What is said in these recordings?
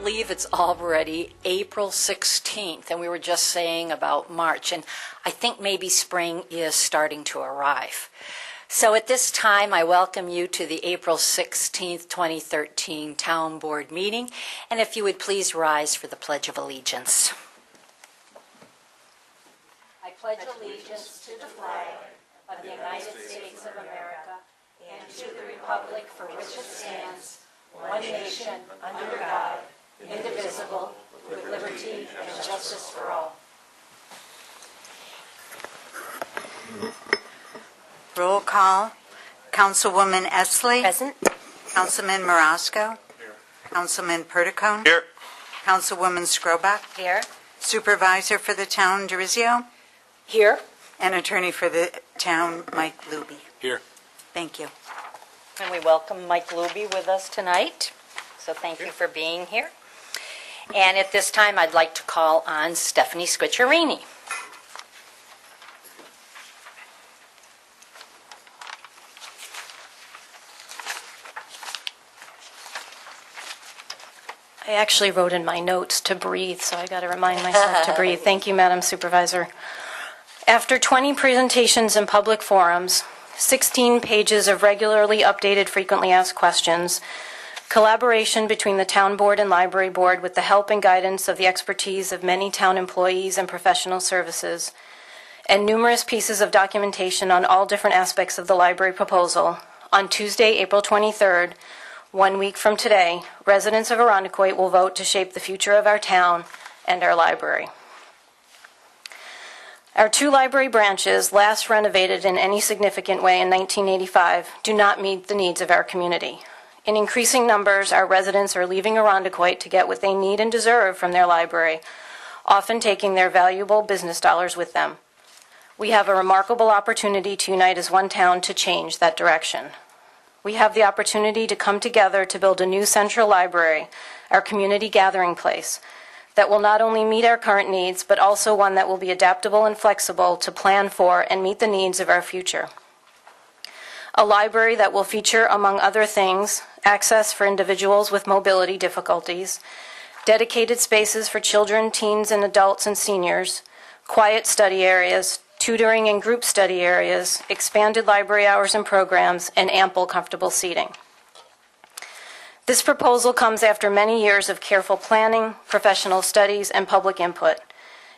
believe it's already April 16th, and we were just saying about March, and I think maybe spring is starting to arrive. So at this time, I welcome you to the April 16th, 2013 Town Board meeting, and if you would please rise for the Pledge of Allegiance. I pledge allegiance to the flag of the United States of America and to the republic for which it stands, one nation, under God, indivisible, with liberty and justice for all. Roll call. Councilwoman Esley. Present. Councilman Marasco. Here. Councilman Perticone. Here. Councilwoman Scrobach. Here. Supervisor for the town, Dorizio. Here. And attorney for the town, Mike Luby. Here. Thank you. And we welcome Mike Luby with us tonight. So thank you for being here. And at this time, I'd like to call on Stephanie Squicciarini. I actually wrote in my notes to breathe, so I got to remind myself to breathe. Thank you, Madam Supervisor. After 20 presentations in public forums, 16 pages of regularly updated frequently asked questions, collaboration between the Town Board and Library Board with the help and guidance of the expertise of many town employees and professional services, and numerous pieces of documentation on all different aspects of the library proposal, on Tuesday, April 23rd, 1 week from today, residents of Irondequoit will vote to shape the future of our town and our library. Our two library branches, last renovated in any significant way in 1985, do not meet the needs of our community. In increasing numbers, our residents are leaving Irondequoit to get what they need and deserve from their library, often taking their valuable business dollars with them. We have a remarkable opportunity to unite as one town to change that direction. We have the opportunity to come together to build a new central library, our community gathering place, that will not only meet our current needs, but also one that will be adaptable and flexible to plan for and meet the needs of our future. A library that will feature, among other things, access for individuals with mobility difficulties, dedicated spaces for children, teens, and adults and seniors, quiet study areas, tutoring and group study areas, expanded library hours and programs, and ample comfortable seating. This proposal comes after many years of careful planning, professional studies, and public input.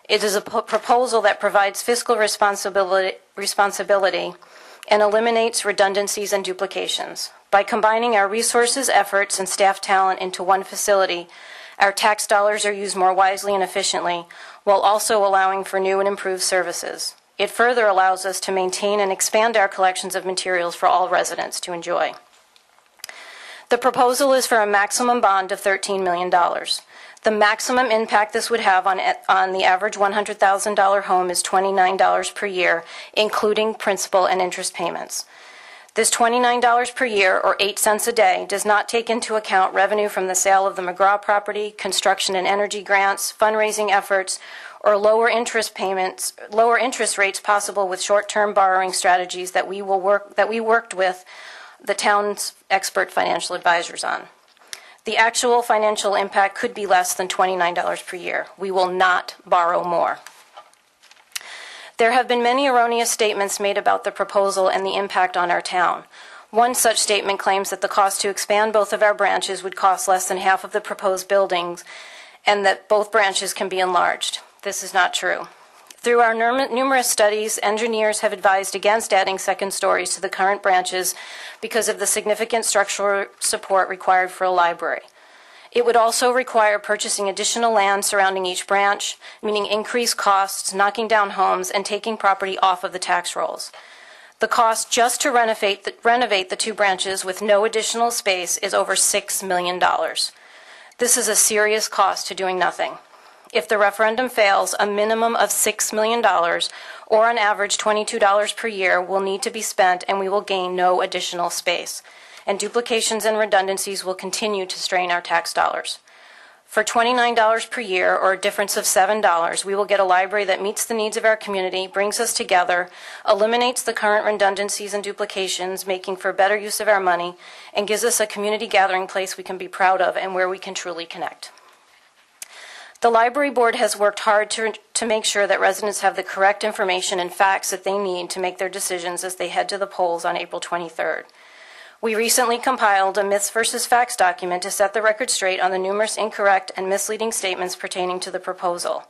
It is a proposal that provides fiscal responsibility and eliminates redundancies and duplications. By combining our resources, efforts, and staff talent into one facility, our tax dollars are used more wisely and efficiently, while also allowing for new and improved services. It further allows us to maintain and expand our collections of materials for all residents to enjoy. The proposal is for a maximum bond of $13 million. The maximum impact this would have on the average $100,000 home is $29 per year, including principal and interest payments. This $29 per year, or 8 cents a day, does not take into account revenue from the sale of the McGraw property, construction and energy grants, fundraising efforts, or lower interest rates possible with short-term borrowing strategies that we worked with the town's expert financial advisors on. The actual financial impact could be less than $29 per year. We will not borrow more. There have been many erroneous statements made about the proposal and the impact on our town. One such statement claims that the cost to expand both of our branches would cost less than half of the proposed buildings and that both branches can be enlarged. This is not true. Through our numerous studies, engineers have advised against adding second stories to the current branches because of the significant structural support required for a library. It would also require purchasing additional land surrounding each branch, meaning increased costs, knocking down homes, and taking property off of the tax rolls. The cost just to renovate the two branches with no additional space is over $6 million. This is a serious cost to doing nothing. If the referendum fails, a minimum of $6 million, or on average $22 per year, will need to be spent, and we will gain no additional space. And duplications and redundancies will continue to strain our tax dollars. For $29 per year, or a difference of $7, we will get a library that meets the needs of our community, brings us together, eliminates the current redundancies and duplications, making for better use of our money, and gives us a community gathering place we can be proud of and where we can truly connect. The library board has worked hard to make sure that residents have the correct information and facts that they need to make their decisions as they head to the polls on April 23rd. We recently compiled a myths versus facts document to set the record straight on the numerous incorrect and misleading statements pertaining to the proposal.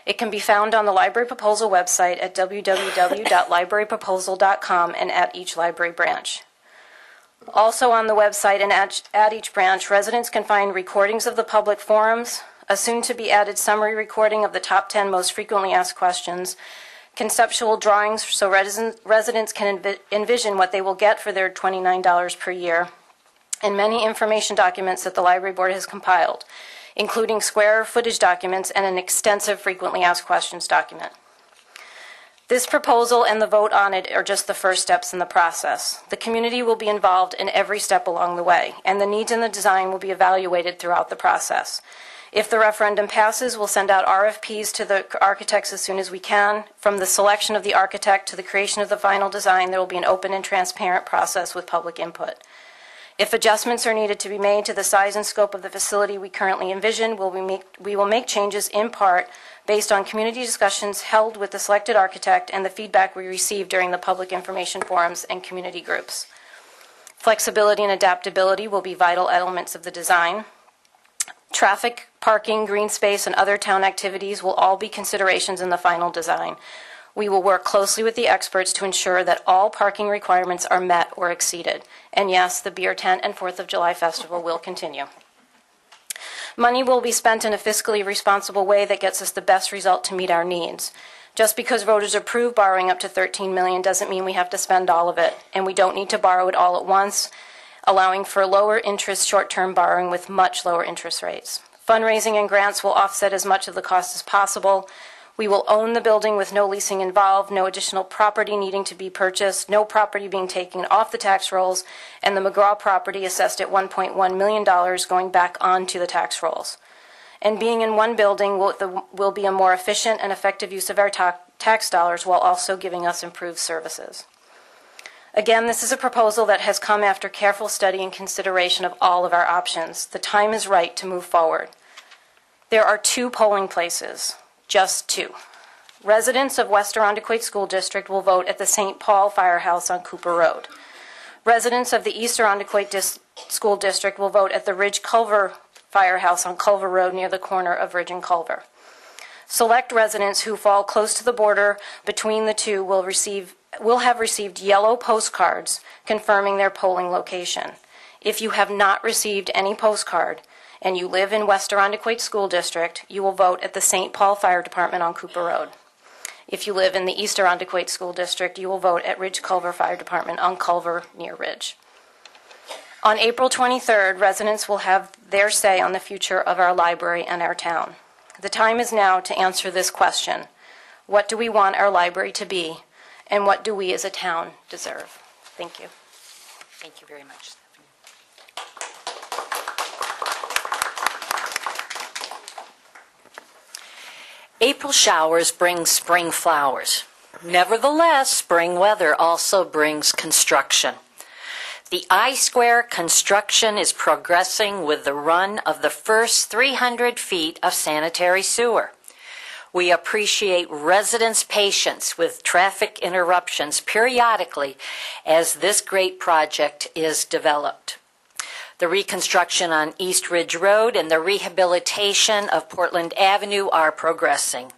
It can be found on the library proposal website at www.libraryproposal.com and at each library branch. Also on the website and at each branch, residents can find recordings of the public forums, a soon-to-be-added summary recording of the top 10 most frequently asked questions, conceptual drawings so residents can envision what they will get for their $29 per year, and many information documents that the library board has compiled, including square footage documents and an extensive frequently asked questions document. This proposal and the vote on it are just the first steps in the process. The community will be involved in every step along the way, and the needs in the design will be evaluated throughout the process. If the referendum passes, we'll send out RFPs to the architects as soon as we can. From the selection of the architect to the creation of the final design, there will be an open and transparent process with public input. If adjustments are needed to be made to the size and scope of the facility we currently envision, we will make changes in part based on community discussions held with the selected architect and the feedback we received during the public information forums and community groups. Flexibility and adaptability will be vital elements of the design. Traffic, parking, green space, and other town activities will all be considerations in the final design. We will work closely with the experts to ensure that all parking requirements are met or exceeded. And yes, the beer tent and 4th of July festival will continue. Money will be spent in a fiscally responsible way that gets us the best result to meet our needs. Just because voters approve borrowing up to $13 million doesn't mean we have to spend all of it, and we don't need to borrow it all at once, allowing for lower interest short-term borrowing with much lower interest rates. Fundraising and grants will offset as much of the cost as possible. We will own the building with no leasing involved, no additional property needing to be purchased, no property being taken off the tax rolls, and the McGraw property assessed at $1.1 million going back onto the tax rolls. And being in one building will be a more efficient and effective use of our tax dollars while also giving us improved services. Again, this is a proposal that has come after careful study and consideration of all of our options. The time is right to move forward. There are 2 polling places, just 2. Residents of West Arundecoit School District will vote at the St. Paul Firehouse on Cooper Road. Residents of the East Arundecoit School District will vote at the Ridge Culver Firehouse on Culver Road near the corner of Ridge and Culver. Select residents who fall close to the border between the two will have received yellow postcards confirming their polling location. If you have not received any postcard and you live in West Arundecoit School District, you will vote at the St. Paul Fire Department on Cooper Road. If you live in the East Arundecoit School District, you will vote at Ridge Culver Fire Department on Culver near Ridge. On April 23rd, residents will have their say on the future of our library and our town. The time is now to answer this question. What do we want our library to be, and what do we as a town deserve? Thank you. Thank you very much, Stephanie. April showers bring spring flowers. Nevertheless, spring weather also brings construction. The I-Square construction is progressing with the run of the first 300 feet of sanitary sewer. We appreciate residents' patience with traffic interruptions periodically as this great project is developed. The reconstruction on East Ridge Road and the rehabilitation of Portland Avenue are progressing.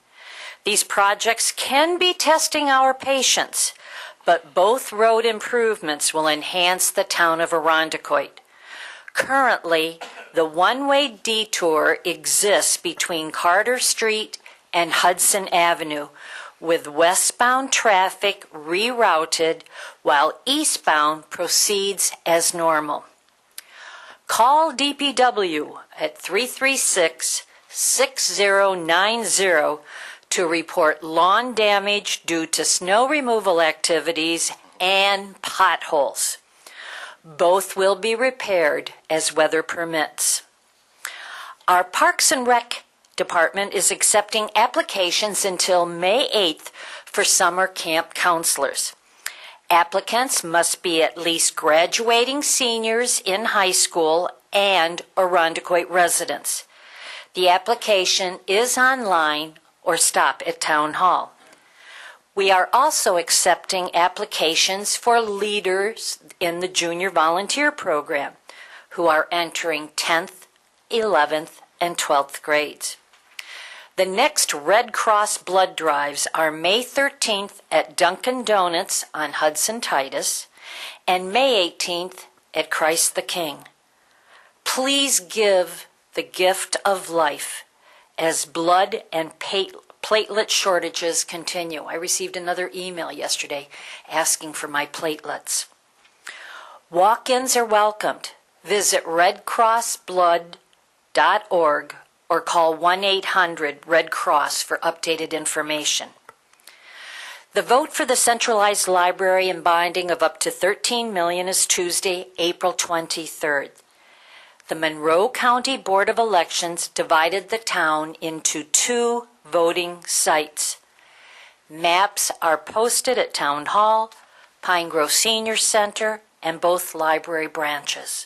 These projects can be testing our patience, but both road improvements will enhance the town of Arundecoit. Currently, the one-way detour exists between Carter Street and Hudson Avenue, with westbound traffic rerouted while eastbound proceeds as normal. Call DPW at 336-6090 to report lawn damage due to snow removal activities and potholes. Both will be repaired as weather permits. Our Parks and Rec Department is accepting applications until May 8th for summer camp counselors. Applicants must be at least graduating seniors in high school and Arundecoit residents. The application is online or stop at Town Hall. We are also accepting applications for leaders in the Junior Volunteer Program who are entering 10th, 11th, and 12th grades. The next Red Cross blood drives are May 13th at Dunkin' Donuts on Hudson Titus and May 18th at Christ the King. Please give the gift of life as blood and platelet shortages continue. I received another email yesterday asking for my platelets. Walk-ins are welcomed. Visit redcrossblood.org or call 1-800-RED CROSS for updated information. The vote for the centralized library and bonding of up to $13 million is Tuesday, April 23rd. The Monroe County Board of Elections divided the town into 2 voting sites. Maps are posted at Town Hall, Pine Grove Senior Center, and both library branches.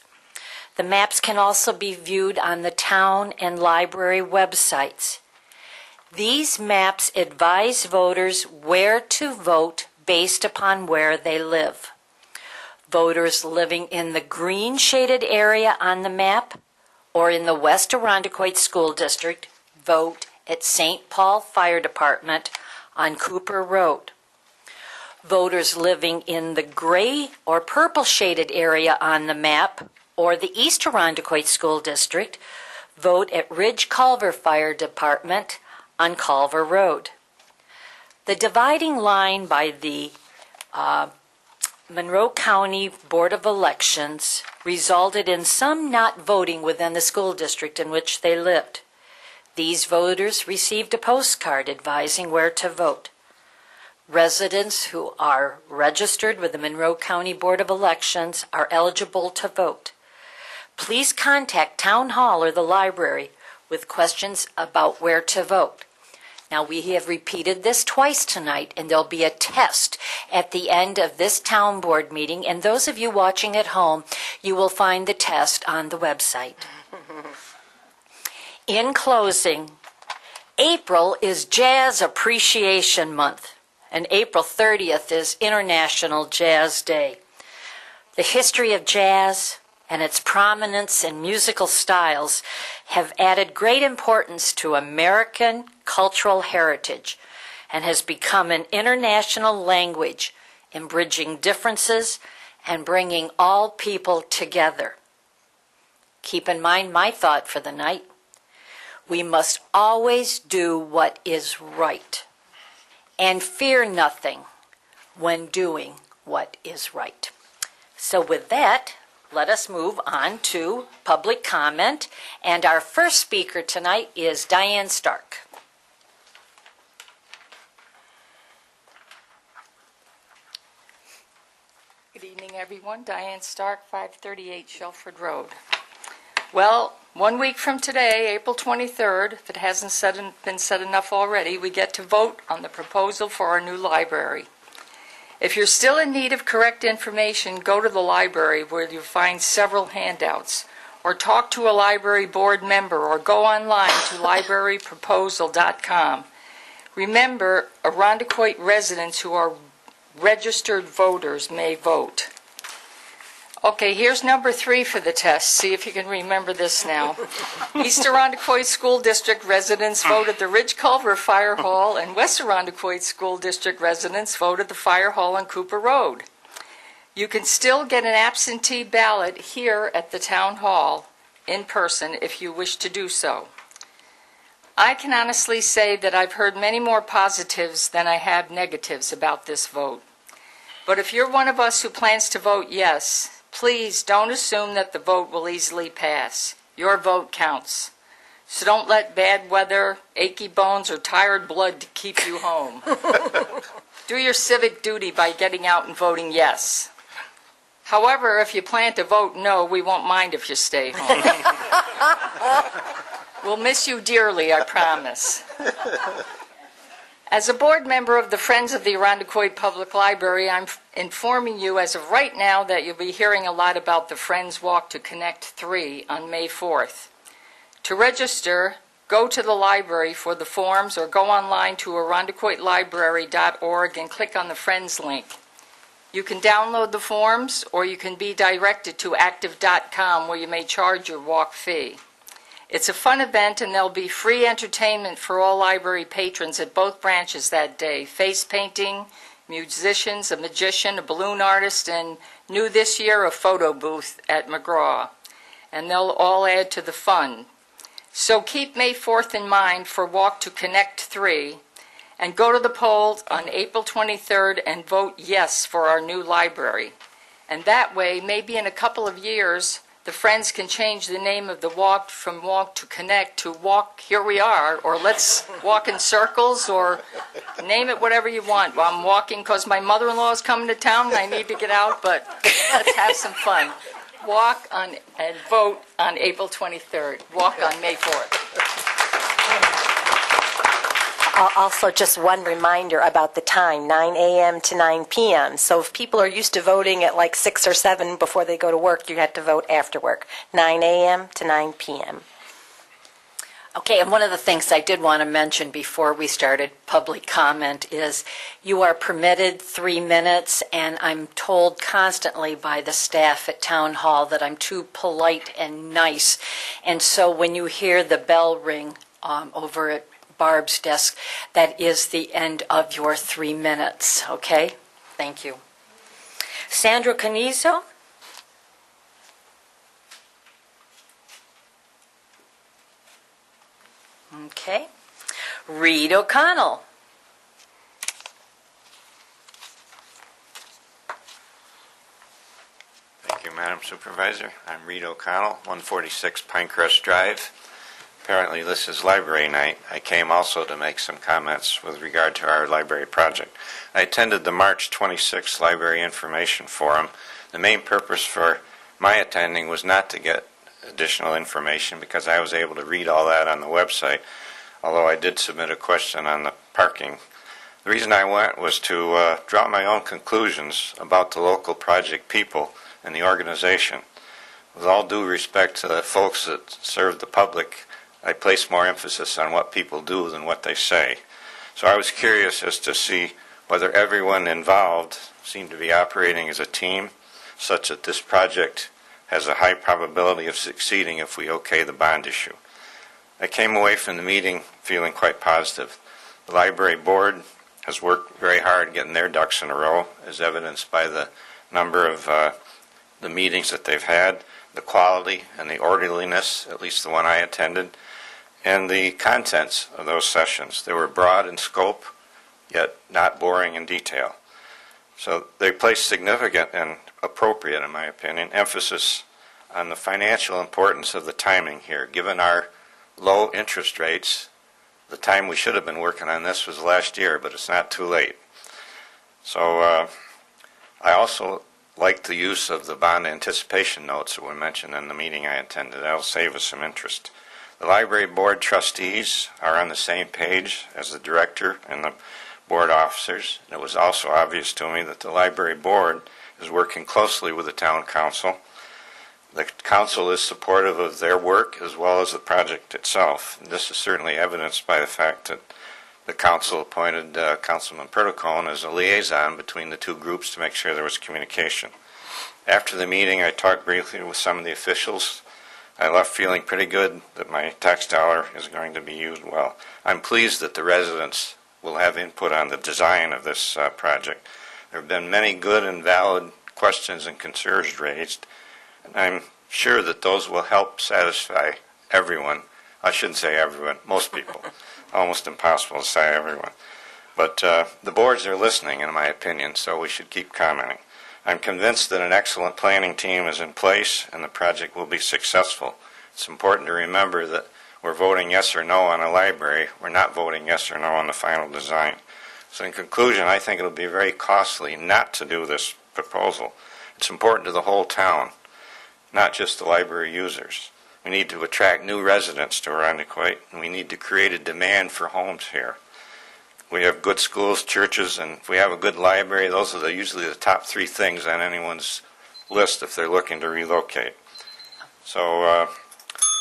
The maps can also be viewed on the town and library websites. These maps advise voters where to vote based upon where they live. Voters living in the green shaded area on the map or in the West Irondequoit School District vote at St. Paul Fire Department on Cooper Road. Voters living in the gray or purple shaded area on the map or the East Irondequoit School District vote at Ridge Culver Fire Department on Culver Road. The dividing line by the Monroe County Board of Elections resulted in some not voting within the school district in which they lived. These voters received a postcard advising where to vote. Residents who are registered with the Monroe County Board of Elections are eligible to vote. Please contact Town Hall or the library with questions about where to vote. Now, we have repeated this twice tonight, and there'll be a test at the end of this town board meeting, and those of you watching at home, you will find the test on the website. In closing, April is Jazz Appreciation Month, and April 30th is International Jazz Day. The history of jazz and its prominence in musical styles have added great importance to American cultural heritage and has become an international language in bridging differences and bringing all people together. Keep in mind my thought for the night. We must always do what is right and fear nothing when doing what is right. So with that, let us move on to public comment. And our first speaker tonight is Diane Stark. Good evening, everyone. Diane Stark, 538 Shelford Road. Well, 1 week from today, April 23rd, if it hasn't been said enough already, we get to vote on the proposal for our new library. If you're still in need of correct information, go to the library where you'll find several handouts, or talk to a library board member, or go online to libraryproposal.com. Remember, Irondequoit residents who are registered voters may vote. Okay, here's number 3 for the test. See if you can remember this now. East Irondequoit School District residents voted the Ridge Culver Fire Hall, and West Irondequoit School District residents voted the Fire Hall on Cooper Road. You can still get an absentee ballot here at the Town Hall in person if you wish to do so. I can honestly say that I've heard many more positives than I have negatives about this vote. But if you're one of us who plans to vote yes, please don't assume that the vote will easily pass. Your vote counts. So don't let bad weather, achy bones, or tired blood to keep you home. Do your civic duty by getting out and voting yes. However, if you plan to vote no, we won't mind if you stay home. We'll miss you dearly, I promise. As a board member of the Friends of the Irondequoit Public Library, I'm informing you as of right now that you'll be hearing a lot about the Friends Walk to Connect 3 on May 4th. To register, go to the library for the forms or go online to arundecoitlibrary.org and click on the Friends link. You can download the forms, or you can be directed to active.com where you may charge your walk fee. It's a fun event, and there'll be free entertainment for all library patrons at both branches that day. Face painting, musicians, a magician, a balloon artist, and new this year, a photo booth at McGraw. And they'll all add to the fun. So keep May 4th in mind for Walk to Connect 3, and go to the polls on April 23rd and vote yes for our new library. And that way, maybe in a couple of years, the Friends can change the name of the walk from Walk to Connect to Walk Here We Are, or Let's Walk in Circles, or name it whatever you want. Well, I'm walking because my mother-in-law is coming to town and I need to get out, but let's have some fun. Walk on and vote on April 23rd. Walk on May 4th. Also, just one reminder about the time, 9 a.m. to 9 p.m. So if people are used to voting at like 6 or 7 before they go to work, you have to vote after work, 9 a.m. to 9 p.m. Okay, and one of the things I did want to mention before we started public comment is you are permitted 3 minutes, and I'm told constantly by the staff at Town Hall that I'm too polite and nice. And so when you hear the bell ring over at Barb's desk, that is the end of your 3 minutes, okay? Thank you. Sandra Canizo? Okay. Reed O'Connell. Thank you, Madam Supervisor. I'm Reed O'Connell, 146 Pinecrest Drive. Apparently this is library night. I came also to make some comments with regard to our library project. I attended the March 26th Library Information Forum. The main purpose for my attending was not to get additional information because I was able to read all that on the website, although I did submit a question on the parking. The reason I went was to draw my own conclusions about the local project people and the organization. With all due respect to the folks that serve the public, I place more emphasis on what people do than what they say. So I was curious as to see whether everyone involved seemed to be operating as a team, such that this project has a high probability of succeeding if we okay the bond issue. I came away from the meeting feeling quite positive. The library board has worked very hard getting their ducks in a row, as evidenced by the number of the meetings that they've had, the quality and the orderliness, at least the one I attended, and the contents of those sessions. They were broad in scope, yet not boring in detail. So they placed significant and appropriate, in my opinion, emphasis on the financial importance of the timing here. Given our low interest rates, the time we should have been working on this was last year, but it's not too late. So I also liked the use of the bond anticipation notes that were mentioned in the meeting I attended. That'll save us some interest. The library board trustees are on the same page as the director and the board officers. It was also obvious to me that the library board is working closely with the town council. The council is supportive of their work as well as the project itself. And this is certainly evidenced by the fact that the council appointed Councilman Perticone as a liaison between the two groups to make sure there was communication. After the meeting, I talked briefly with some of the officials. I left feeling pretty good that my tax dollar is going to be used well. I'm pleased that the residents will have input on the design of this project. There have been many good and valid questions and concerns raised, and I'm sure that those will help satisfy everyone. I shouldn't say everyone, most people. Almost impossible to say everyone. But the boards are listening, in my opinion, so we should keep commenting. I'm convinced that an excellent planning team is in place and the project will be successful. It's important to remember that we're voting yes or no on a library. We're not voting yes or no on the final design. So in conclusion, I think it'll be very costly not to do this proposal. It's important to the whole town, not just the library users. We need to attract new residents to Arundecoit, and we need to create a demand for homes here. We have good schools, churches, and if we have a good library, those are usually the top 3 things on anyone's list if they're looking to relocate. So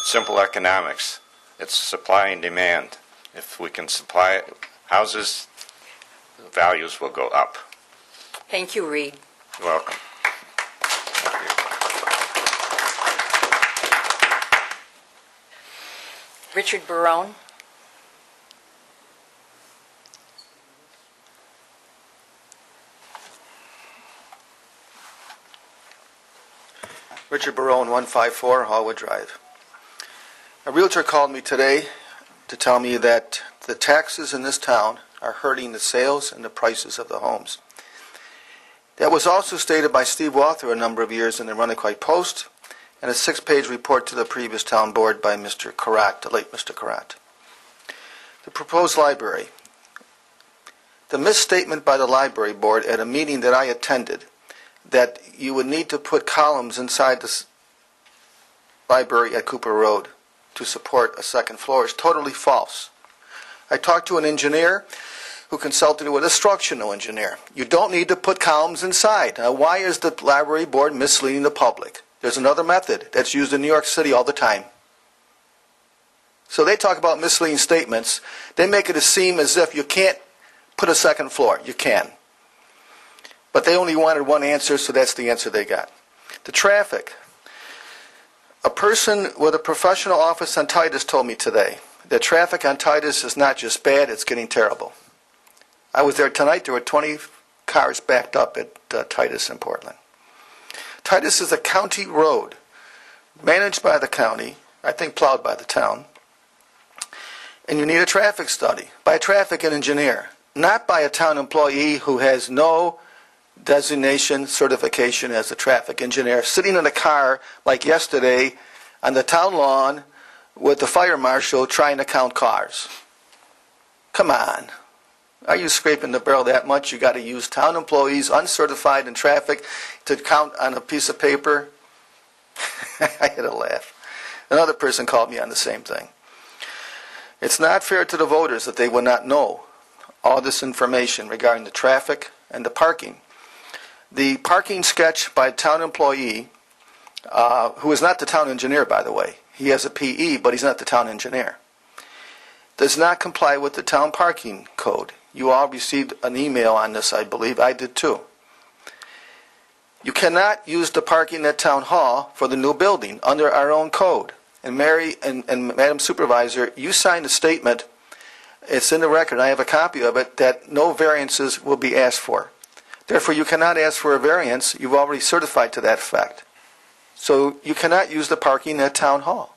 simple economics. It's supply and demand. If we can supply houses, the values will go up. Thank you, Reed. You're welcome. Thank you. Richard Barone. Richard Barone, 154 Hallwood Drive. A realtor called me today to tell me that the taxes in this town are hurting the sales and the prices of the homes. That was also stated by Steve Walther a number of years in the Runnicquite Post and a 6-page report to the previous town board by Mr. Karat, the late Mr. Karat. The proposed library. The misstatement by the library board at a meeting that I attended that you would need to put columns inside the library at Cooper Road to support a second floor is totally false. I talked to an engineer who consulted with a structural engineer. You don't need to put columns inside. Now, why is the library board misleading the public? There's another method that's used in New York City all the time. So they talk about misleading statements. They make it seem as if you can't put a second floor. You can. But they only wanted one answer, so that's the answer they got. The traffic. A person with a professional office on Titus told me today that traffic on Titus is not just bad, it's getting terrible. I was there tonight. There were 20 cars backed up at Titus in Portland. Titus is a county road managed by the county, I think plowed by the town. And you need a traffic study by a traffic engineer, not by a town employee who has no designation, certification as a traffic engineer, sitting in a car like yesterday on the town lawn with the fire marshal trying to count cars. Come on. Are you scraping the barrel that much? You got to use town employees, uncertified in traffic, to count on a piece of paper? I had a laugh. Another person called me on the same thing. It's not fair to the voters that they will not know all this information regarding the traffic and the parking. The parking sketch by a town employee, who is not the town engineer, by the way. He has a PE, but he's not the town engineer. Does not comply with the town parking code. You all received an email on this, I believe. I did too. You cannot use the parking at Town Hall for the new building under our own code. And Mary and Madam Supervisor, you signed a statement, it's in the record, I have a copy of it, that no variances will be asked for. Therefore, you cannot ask for a variance. You've already certified to that fact. So you cannot use the parking at Town Hall.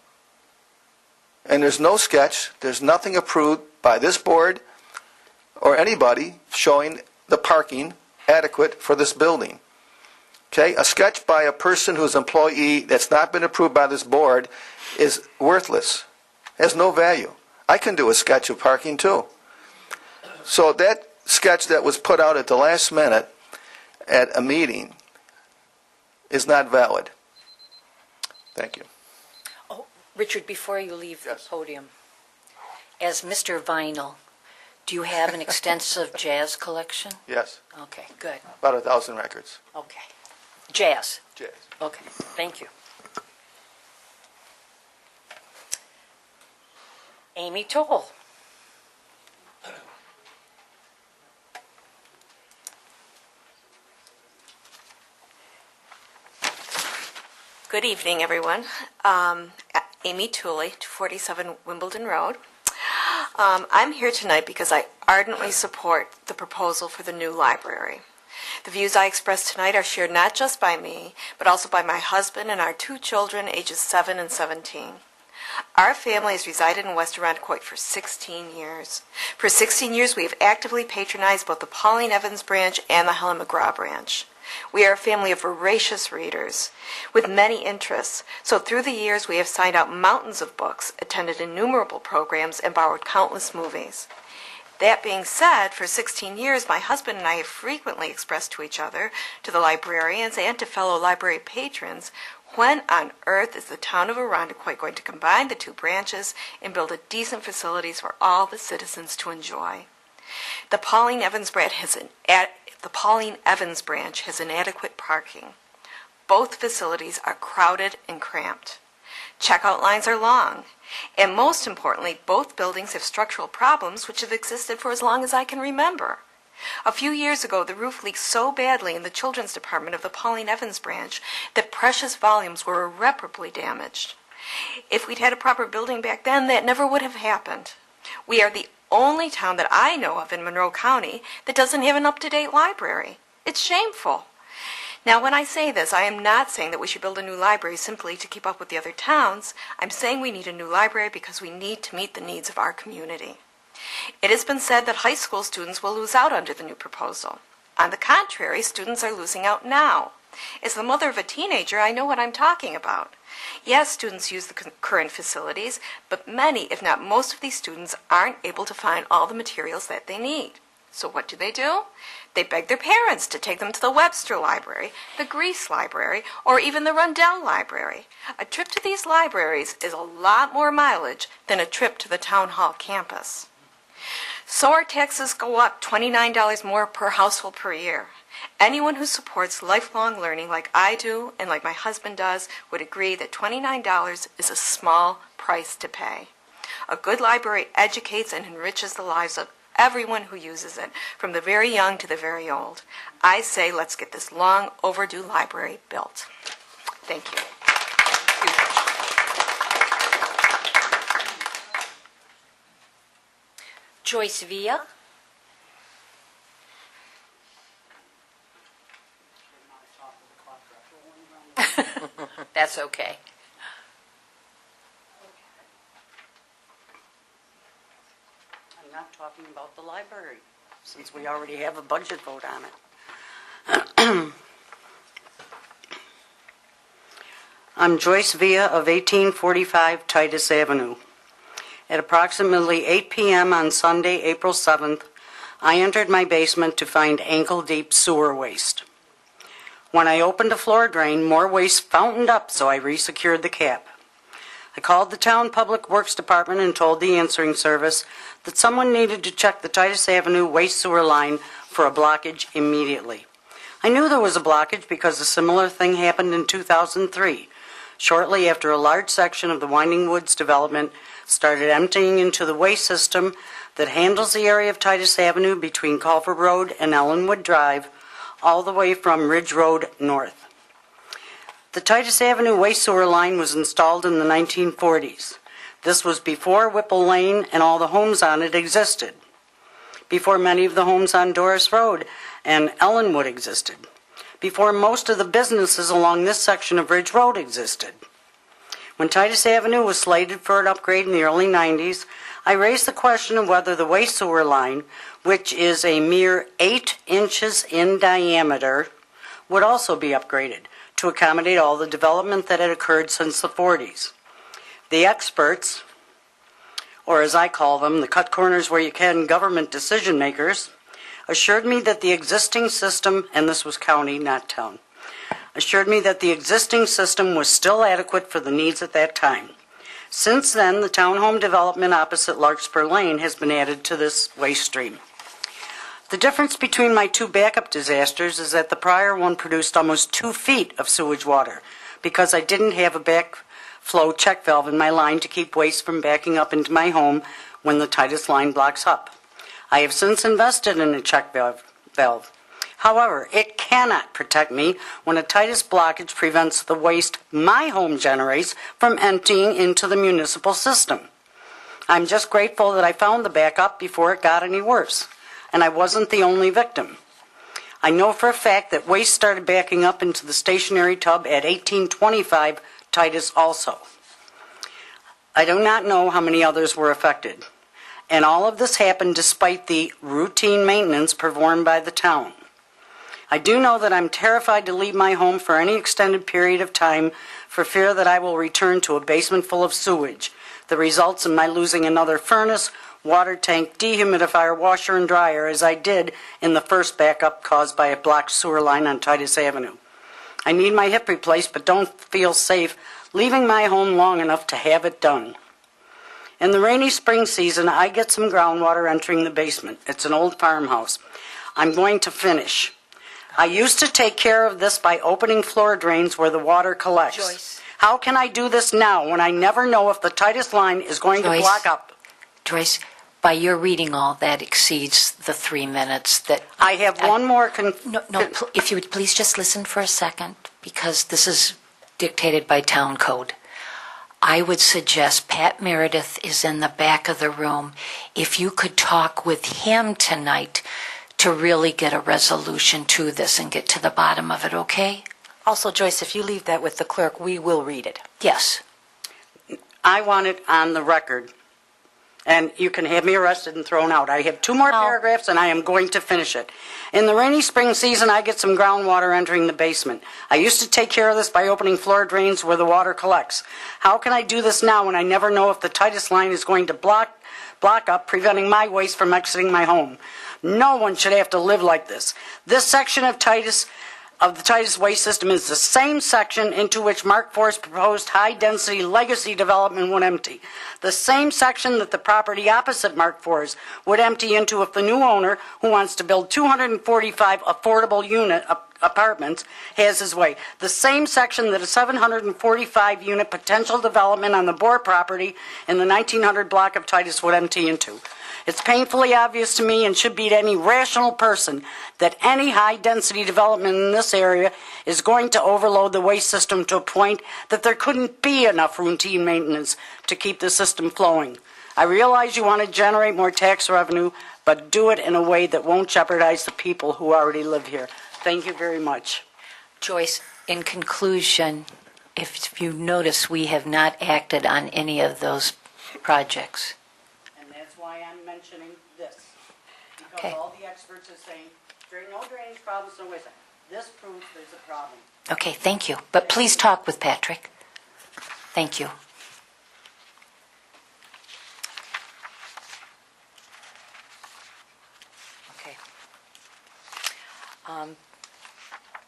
And there's no sketch, there's nothing approved by this board or anybody showing the parking adequate for this building. Okay, a sketch by a person who's an employee that's not been approved by this board is worthless, has no value. I can do a sketch of parking too. So that sketch that was put out at the last minute at a meeting is not valid. Thank you. Oh, Richard, before you leave Yes. the podium, as Mr. Vinyl, do you have an extensive jazz collection? Yes, Okay, good. about 1,000 records. Okay. Jazz. Jazz. Okay, thank you. Amy Toll. Good evening, everyone. Amy Tooley, 247 Wimbledon Road. I'm here tonight because I ardently support the proposal for the new library. The views I express tonight are shared not just by me, but also by my husband and our 2 children, ages 7 and 17. Our family has resided in West Arundecoit for 16 years. For 16 years, we have actively patronized both the Pauline Evans branch and the Helen McGraw branch. We are a family of voracious readers with many interests, so through the years we have signed out mountains of books, attended innumerable programs, and borrowed countless movies. That being said, for 16 years, my husband and I have frequently expressed to each other, to the librarians, and to fellow library patrons, when on earth is the town of Arundecoit going to combine the 2 branches and build a decent facilities for all the citizens to enjoy? The Pauline Evans branch has inadequate parking. Both facilities are crowded and cramped. Checkout lines are long. And most importantly, both buildings have structural problems which have existed for as long as I can remember. A few years ago, the roof leaked so badly in the children's department of the Pauline Evans branch that precious volumes were irreparably damaged. If we'd had a proper building back then, that never would have happened. We are the only town that I know of in Monroe County that doesn't have an up-to-date library. It's shameful. Now, when I say this, I am not saying that we should build a new library simply to keep up with the other towns. I'm saying we need a new library because we need to meet the needs of our community. It has been said that high school students will lose out under the new proposal. On the contrary, students are losing out now. As the mother of a teenager, I know what I'm talking about. Yes, students use the current facilities, but many, if not most of these students aren't able to find all the materials that they need. So what do? They beg their parents to take them to the Webster Library, the Grease Library, or even the Rundell Library. A trip to these libraries is a lot more mileage than a trip to the town hall campus. So our taxes go up $29 more per household per year. Anyone who supports lifelong learning like I do and like my husband does would agree that $29 is a small price to pay. A good library educates and enriches the lives of everyone who uses it, from the very young to the very old. I say let's get this long overdue library built. Thank you. Joyce Villa. That's okay. I'm not talking about the library, since we already have a budget vote on it. I'm Joyce Villa of 1845 Titus Avenue. At approximately 8 p.m. on Sunday, April 7th, I entered my basement to find ankle-deep sewer waste. When I opened a floor drain, more waste fountained up, so I resecured the cap. I called the town Public Works Department and told the answering service that someone needed to check the Titus Avenue waste sewer line for a blockage immediately. I knew there was a blockage because a similar thing happened in 2003, shortly after a large section of the Winding Woods development started emptying into the waste system that handles the area of Titus Avenue between Culver Road and Ellenwood Drive, all the way from Ridge Road north. The Titus Avenue waste sewer line was installed in the 1940s. This was before Whipple Lane and all the homes on it existed, before many of the homes on Doris Road and Ellenwood existed, before most of the businesses along this section of Ridge Road existed. When Titus Avenue was slated for an upgrade in the early 90s, I raised the question of whether the waste sewer line, which is a mere 8 inches in diameter, would also be upgraded to accommodate all the development that had occurred since the 40s. The experts, or as I call them, the cut corners where you can government decision makers, assured me that the existing system, and this was county, not town, assured me that the existing system was still adequate for the needs at that time. Since then, the townhome development opposite Larkspur Lane has been added to this waste stream. The difference between my two backup disasters is that the prior one produced almost 2 feet of sewage water because I didn't have a backflow check valve in my line to keep waste from backing up into my home when the Titus line blocks up. I have since invested in a check valve. However, it cannot protect me when a Titus blockage prevents the waste my home generates from emptying into the municipal system. I'm just grateful that I found the backup before it got any worse, and I wasn't the only victim. I know for a fact that waste started backing up into the stationary tub at 1825 Titus also. I do not know how many others were affected, and all of this happened despite the routine maintenance performed by the town. I do know that I'm terrified to leave my home for any extended period of time for fear that I will return to a basement full of sewage that results in my losing another furnace, water tank, dehumidifier, washer, and dryer as I did in the first backup caused by a blocked sewer line on Titus Avenue. I need my hip replaced but don't feel safe leaving my home long enough to have it done. In the rainy spring season, I get some groundwater entering the basement. It's an old farmhouse. I'm going to finish. I used to take care of this by opening floor drains where the water collects. Joyce. How can I do this now when I never know if the Titus line is going to Joyce. block up? Joyce, by your reading all, that exceeds the 3 minutes that... I have one more... If you would please just listen for a second, because this is dictated by town code. I would suggest Pat Meredith is in the back of the room. If you could talk with him tonight to really get a resolution to this and get to the bottom of it, okay? Also, Joyce, if you leave that with the clerk, we will read it. Yes. I want it on the record. And you can have me arrested and thrown out. I have 2 more paragraphs, and I am going to finish it. In the rainy spring season, I get some groundwater entering the basement. I used to take care of this by opening floor drains where the water collects. How can I do this now when I never know if the Titus line is going to block up, preventing my waste from exiting my home? No one should have to live like this. This section of the Titus waste system is the same section into which Mark IV's proposed high-density legacy development would empty. The same section that the property opposite Mark IV's would empty into if the new owner, who wants to build 245 affordable unit apartments, has his way. The same section that a 745-unit potential development on the Boer property in the 1900 block of Titus would empty into. It's painfully obvious to me and should be to any rational person that any high-density development in this area is going to overload the waste system to a point that there couldn't be enough routine maintenance to keep the system flowing. I realize you want to generate more tax revenue, but do it in a way that won't jeopardize the people who already live here. Thank you very much. Joyce, in conclusion, if you notice, we have not acted on any of those projects. Why I'm mentioning this. Because Okay. all the experts are saying, there are no drainage problems, no waste. This proves there's a problem. Okay, thank you. But please talk with Patrick. Thank you. Okay.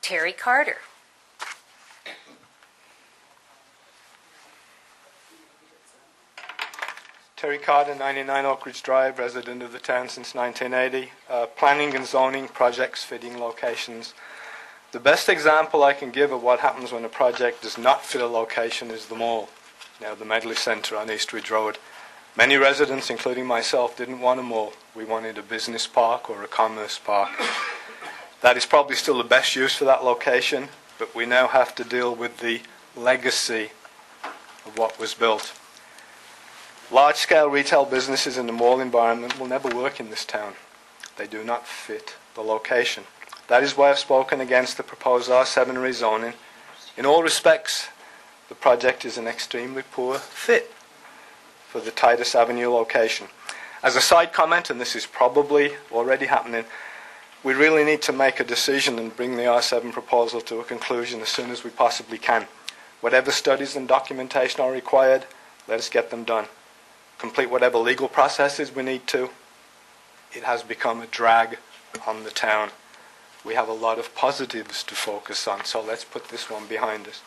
Terry Carter. Terry Carter, 99 Oak Ridge Drive, resident of the town since 1980. Planning and zoning projects, fitting locations. The best example I can give of what happens when a project does not fit a location is the mall, now the Medley Centre on East Ridge Road. Many residents, including myself, didn't want a mall. We wanted a business park or a commerce park. That is probably still the best use for that location, but we now have to deal with the legacy of what was built. Large-scale retail businesses in the mall environment will never work in this town. They do not fit the location. That is why I've spoken against the proposed R7 rezoning. In all respects, the project is an extremely poor fit for the Titus Avenue location. As a side comment, and this is probably already happening, we really need to make a decision and bring the R7 proposal to a conclusion as soon as we possibly can. Whatever studies and documentation are required, let us get them done. Complete whatever legal processes we need to. It has become a drag on the town. We have a lot of positives to focus on, so let's put this one behind us.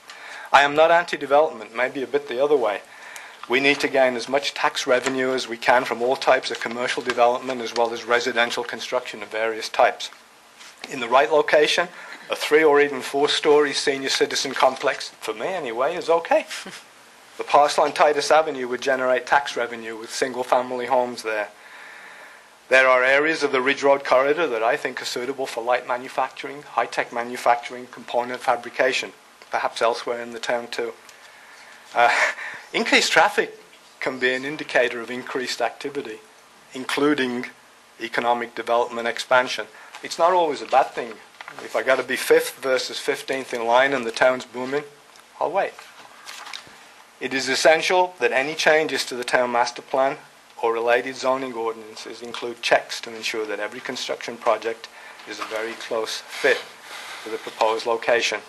I am not anti-development, maybe a bit the other way. We need to gain as much tax revenue as we can from all types of commercial development as well as residential construction of various types. In the right location, a 3 or even 4-story senior citizen complex, for me anyway, is okay. The parcel on Titus Avenue would generate tax revenue with single-family homes there. There are areas of the Ridge Road corridor that I think are suitable for light manufacturing, high-tech manufacturing, component fabrication, perhaps elsewhere in the town too. Increased traffic can be an indicator of increased activity, including economic development expansion. It's not always a bad thing. If I got to be 5th versus 15th in line and the town's booming, I'll wait. It is essential that any changes to the town master plan or related zoning ordinances include checks to ensure that every construction project is a very close fit for the proposed location.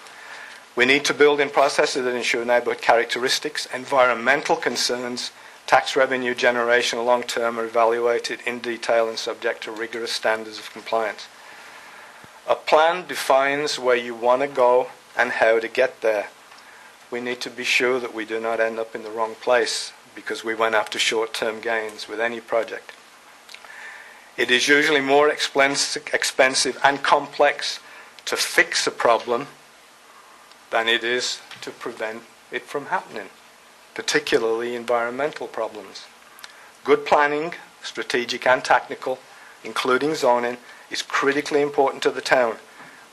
We need to build in processes that ensure neighbourhood characteristics, environmental concerns, tax revenue generation long-term are evaluated in detail and subject to rigorous standards of compliance. A plan defines where you want to go and how to get there. We need to be sure that we do not end up in the wrong place because we went after short-term gains with any project. It is usually more expensive and complex to fix a problem than it is to prevent it from happening, particularly environmental problems. Good planning, strategic and tactical, including zoning, is critically important to the town.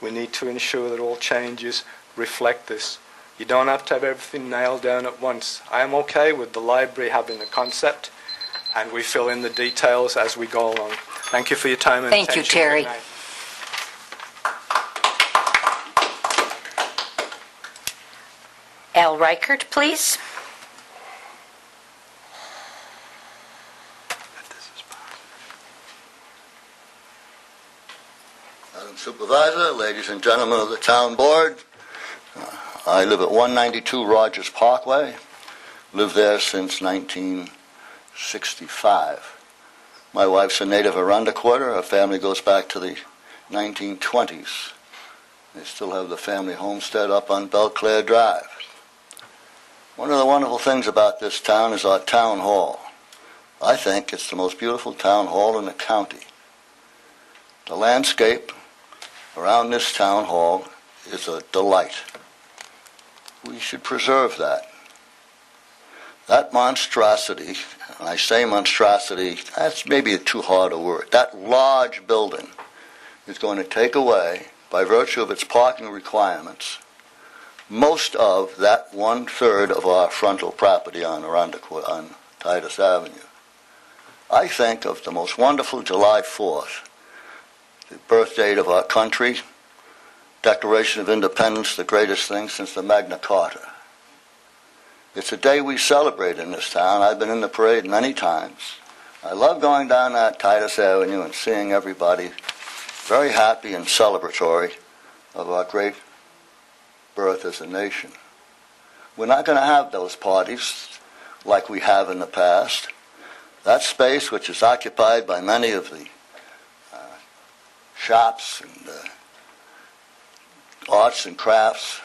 We need to ensure that all changes reflect this. You don't have to have everything nailed down at once. I am okay with the library having a concept, and we fill in the details as we go along. Thank you for your time and Thank you, attention. Terry. Good night. Al Reichert, please. Madam Supervisor, ladies and gentlemen of the Town Board, I live at 192 Rogers Parkway. Lived there since 1965. My wife's a native Arundequoiter. Her family goes back to the 1920s. They still have the family homestead up on Belclair Drive. One of the wonderful things about this town is our town hall. I think it's the most beautiful town hall in the county. The landscape around this town hall is a delight. We should preserve that. That monstrosity, and I say monstrosity, that's maybe too hard a word. That large building is going to take away, by virtue of its parking requirements, most of that 1/3 of our frontal property on Titus Avenue. I think of the most wonderful July 4th, the birth date of our country, Declaration of Independence, the greatest thing since the Magna Carta. It's a day we celebrate in this town. I've been in the parade many times. I love going down that Titus Avenue and seeing everybody very happy and celebratory of our great birth as a nation. We're not going to have those parties like we have in the past. That space, which is occupied by many of the shops and arts and crafts,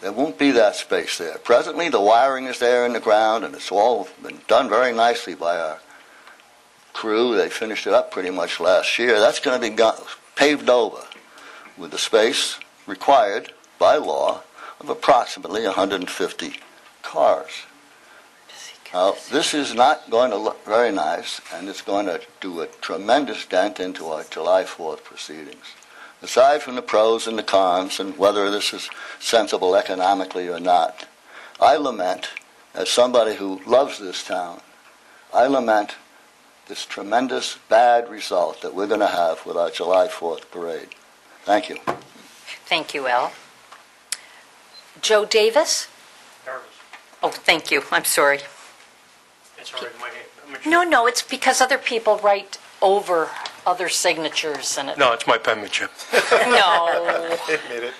there won't be that space there. Presently, the wiring is there in the ground, and it's all been done very nicely by our crew. They finished it up pretty much last year. That's going to be paved over with the space required by law of approximately 150 cars. Now, this is not going to look very nice, and it's going to do a tremendous dent into our July 4th proceedings. Aside from the pros and the cons and whether this is sensible economically or not, I lament, as somebody who loves this town, I lament this tremendous bad result that we're going to have with our July 4th parade. Thank you. Thank you, Al. Joe Davis? Oh, thank you. I'm sorry. It's all right. No, it's because other people write over other signatures and it... No, it's my penmanship. No. Admit it.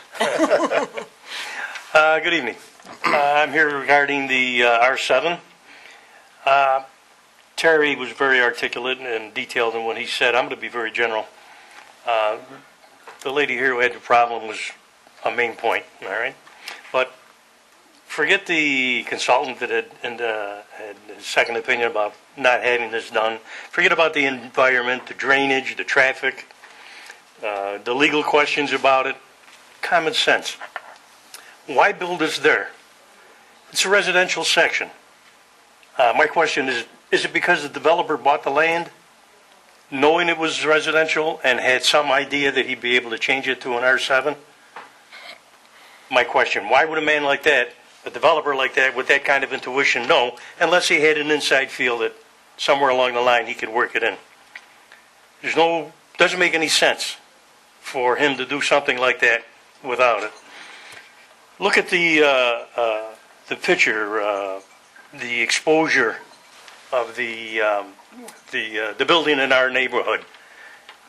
Good evening. I'm here regarding the R7. Terry was very articulate and detailed in what he said. I'm going to be very general. The lady here who had the problem was a main point, all right? But forget the consultant that had a second opinion about not having this done. Forget about the environment, the drainage, the traffic, the legal questions about it. Common sense. Why build this there? It's a residential section. My question is it because the developer bought the land knowing it was residential and had some idea that he'd be able to change it to an R7? My question, why would a man like that, a developer like that, with that kind of intuition know, unless he had an inside feel that somewhere along the line he could work it in? Doesn't make any sense for him to do something like that without it. Look at the picture, the exposure of the building in our neighborhood.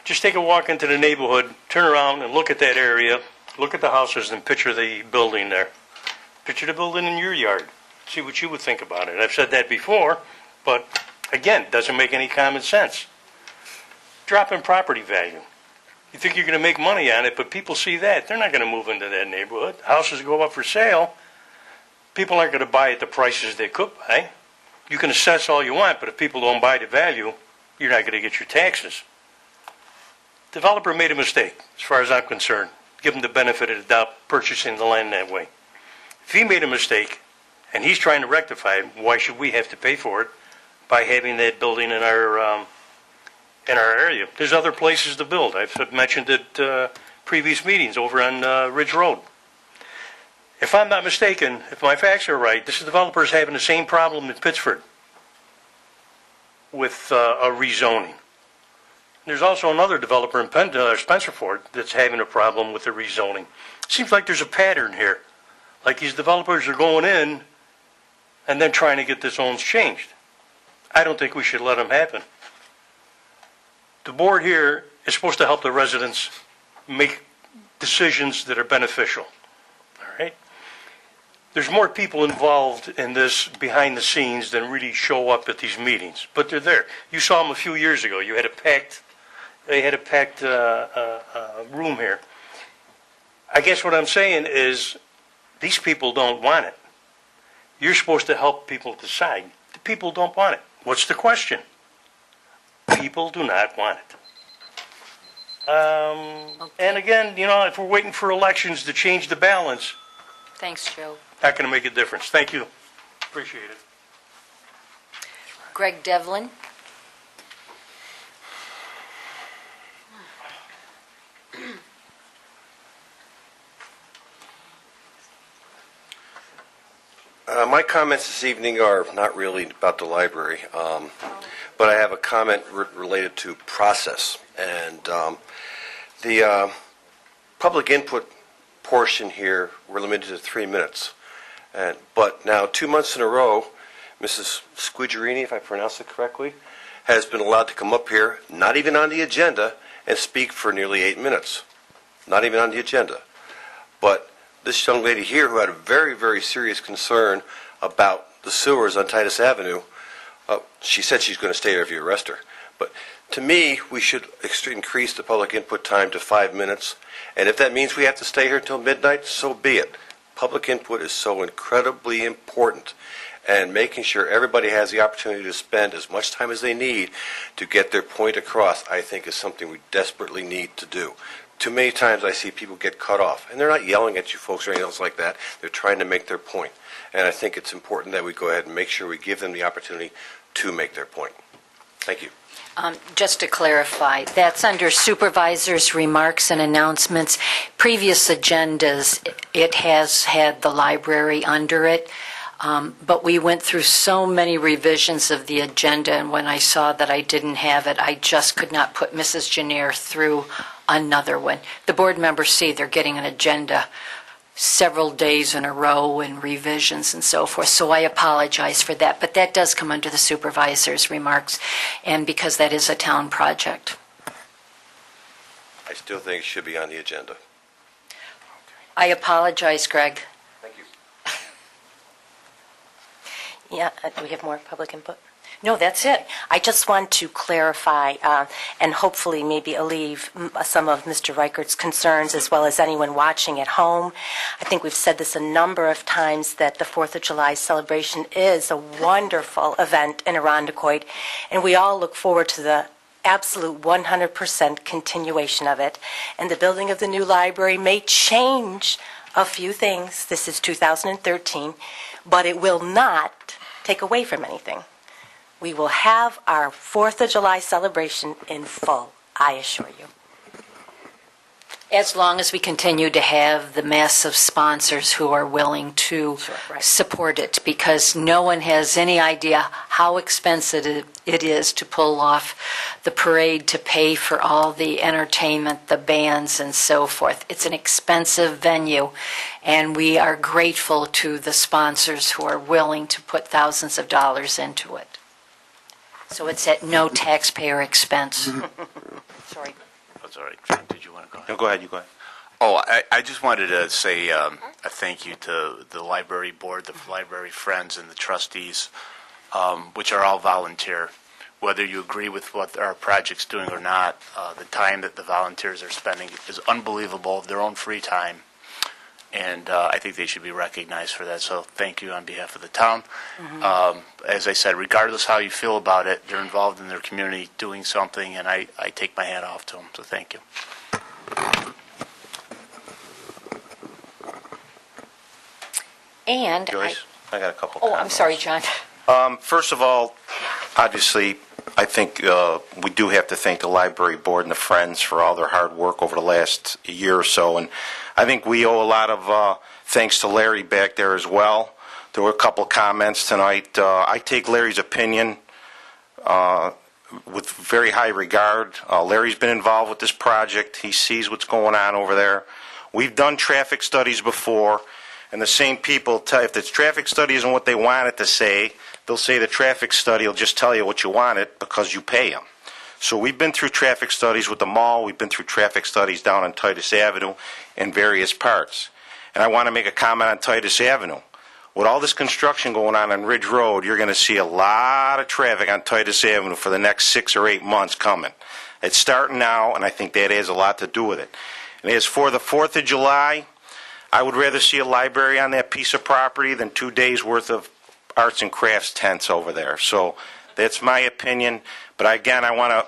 Just take a walk into the neighborhood, turn around and look at that area, look at the houses and picture the building there. Picture the building in your yard. See what you would think about it. I've said that before, but again, doesn't make any common sense. Drop in property value. You think you're going to make money on it, but people see that. They're not going to move into that neighborhood. Houses go up for sale. People aren't going to buy at the prices they could buy. You can assess all you want, but if people don't buy the value, you're not going to get your taxes. Developer made a mistake, as far as I'm concerned. Give him the benefit of the doubt purchasing the land that way. If he made a mistake, and he's trying to rectify it. Why should we have to pay for it by having that building in our area? There's other places to build. I've mentioned it previous meetings over on Ridge Road. If I'm not mistaken, if my facts are right, this developer is having the same problem in Pittsford with a rezoning. There's also another developer in Spencerford that's having a problem with the rezoning. Seems like there's a pattern here. Like these developers are going in and then trying to get the zones changed. I don't think we should let them happen. The board here is supposed to help the residents make decisions that are beneficial. All right? There's more people involved in this behind the scenes than really show up at these meetings, but they're there. You saw them a few years ago. They had a packed room here. I guess what I'm saying is these people don't want it. You're supposed to help people decide. The people don't want it. What's the question? People do not want it. And again, if we're waiting for elections to change the balance, Thanks, Joe. not going to make a difference. Thank you. Appreciate it. Greg Devlin. My comments this evening are not really about the library, but I have a comment related to process. And the public input portion here, we're limited to 3 minutes. But now 2 months in a row, Mrs. Squiggerini, if I pronounce it correctly, has been allowed to come up here, not even on the agenda, and speak for nearly 8 minutes. Not even on the agenda. But this young lady here, who had a very, very serious concern about the sewers on Titus Avenue, she said she's going to stay there if you arrest her. But to me, we should increase the public input time to 5 minutes. And if that means we have to stay here until midnight, so be it. Public input is so incredibly important. And making sure everybody has the opportunity to spend as much time as they need to get their point across, I think, is something we desperately need to do. Too many times I see people get cut off, and they're not yelling at you folks or anything else like that. They're trying to make their point. And I think it's important that we go ahead and make sure we give them the opportunity to make their point. Thank you. Just to clarify, that's under supervisors' remarks and announcements. Previous agendas, it has had the library under it. But we went through so many revisions of the agenda, and when I saw that I didn't have it, I just could not put Mrs. Janier through another one. The board members see they're getting an agenda several days in a row and revisions and so forth, so I apologize for that. But that does come under the supervisor's remarks, and because that is a town project. I still think it should be on the agenda. I apologize, Greg. Thank you. Yeah, do we have more public input? No, that's it. I just want to clarify and hopefully maybe alleviate some of Mr. Reichert's concerns as well as anyone watching at home. I think we've said this a number of times that the 4th of July celebration is a wonderful event in Irondequoit, and we all look forward to the absolute 100% continuation of it. And the building of the new library may change a few things. This is 2013, but it will not take away from anything. We will have our 4th of July celebration in full, I assure you. As long as we continue to have the massive sponsors who are willing to support it, because no one has any idea how expensive it is to pull off the parade, to pay for all the entertainment, the bands, and so forth. It's an expensive venue, and we are grateful to the sponsors who are willing to put thousands of dollars into it. So it's at no taxpayer expense. Sorry. That's all right. Did you want to go ahead? No, go ahead. You go ahead. Oh, I just wanted to say a thank you to the library board, the library friends, and the trustees, which are all volunteer. Whether you agree with what our project's doing or not, the time that the volunteers are spending is unbelievable of their own free time. And I think they should be recognized for that. So thank you on behalf of the town. As I said, regardless how you feel about it, they're involved in their community doing something, and I take my hat off to them. So thank you. And Joyce? I got a couple Oh, I'm comments. sorry, John. First of all, obviously, I think we do have to thank the library board and the Friends for all their hard work over the last year or so. And I think we owe a lot of thanks to Larry back there as well. There were a couple comments tonight. I take Larry's opinion with very high regard. Larry's been involved with this project. He sees what's going on over there. We've done traffic studies before, and the same people tell, if the traffic study isn't what they want it to say, they'll say the traffic study will just tell you what you want it because you pay them. So we've been through traffic studies with the mall. We've been through traffic studies down on Titus Avenue in various parts. And I want to make a comment on Titus Avenue. With all this construction going on Ridge Road, you're going to see a lot of traffic on Titus Avenue for the next 6 or 8 months coming. It's starting now, and I think that has a lot to do with it. And as for the 4th of July, I would rather see a library on that piece of property than 2 days' worth of arts and crafts tents over there. So that's my opinion. But again, I want to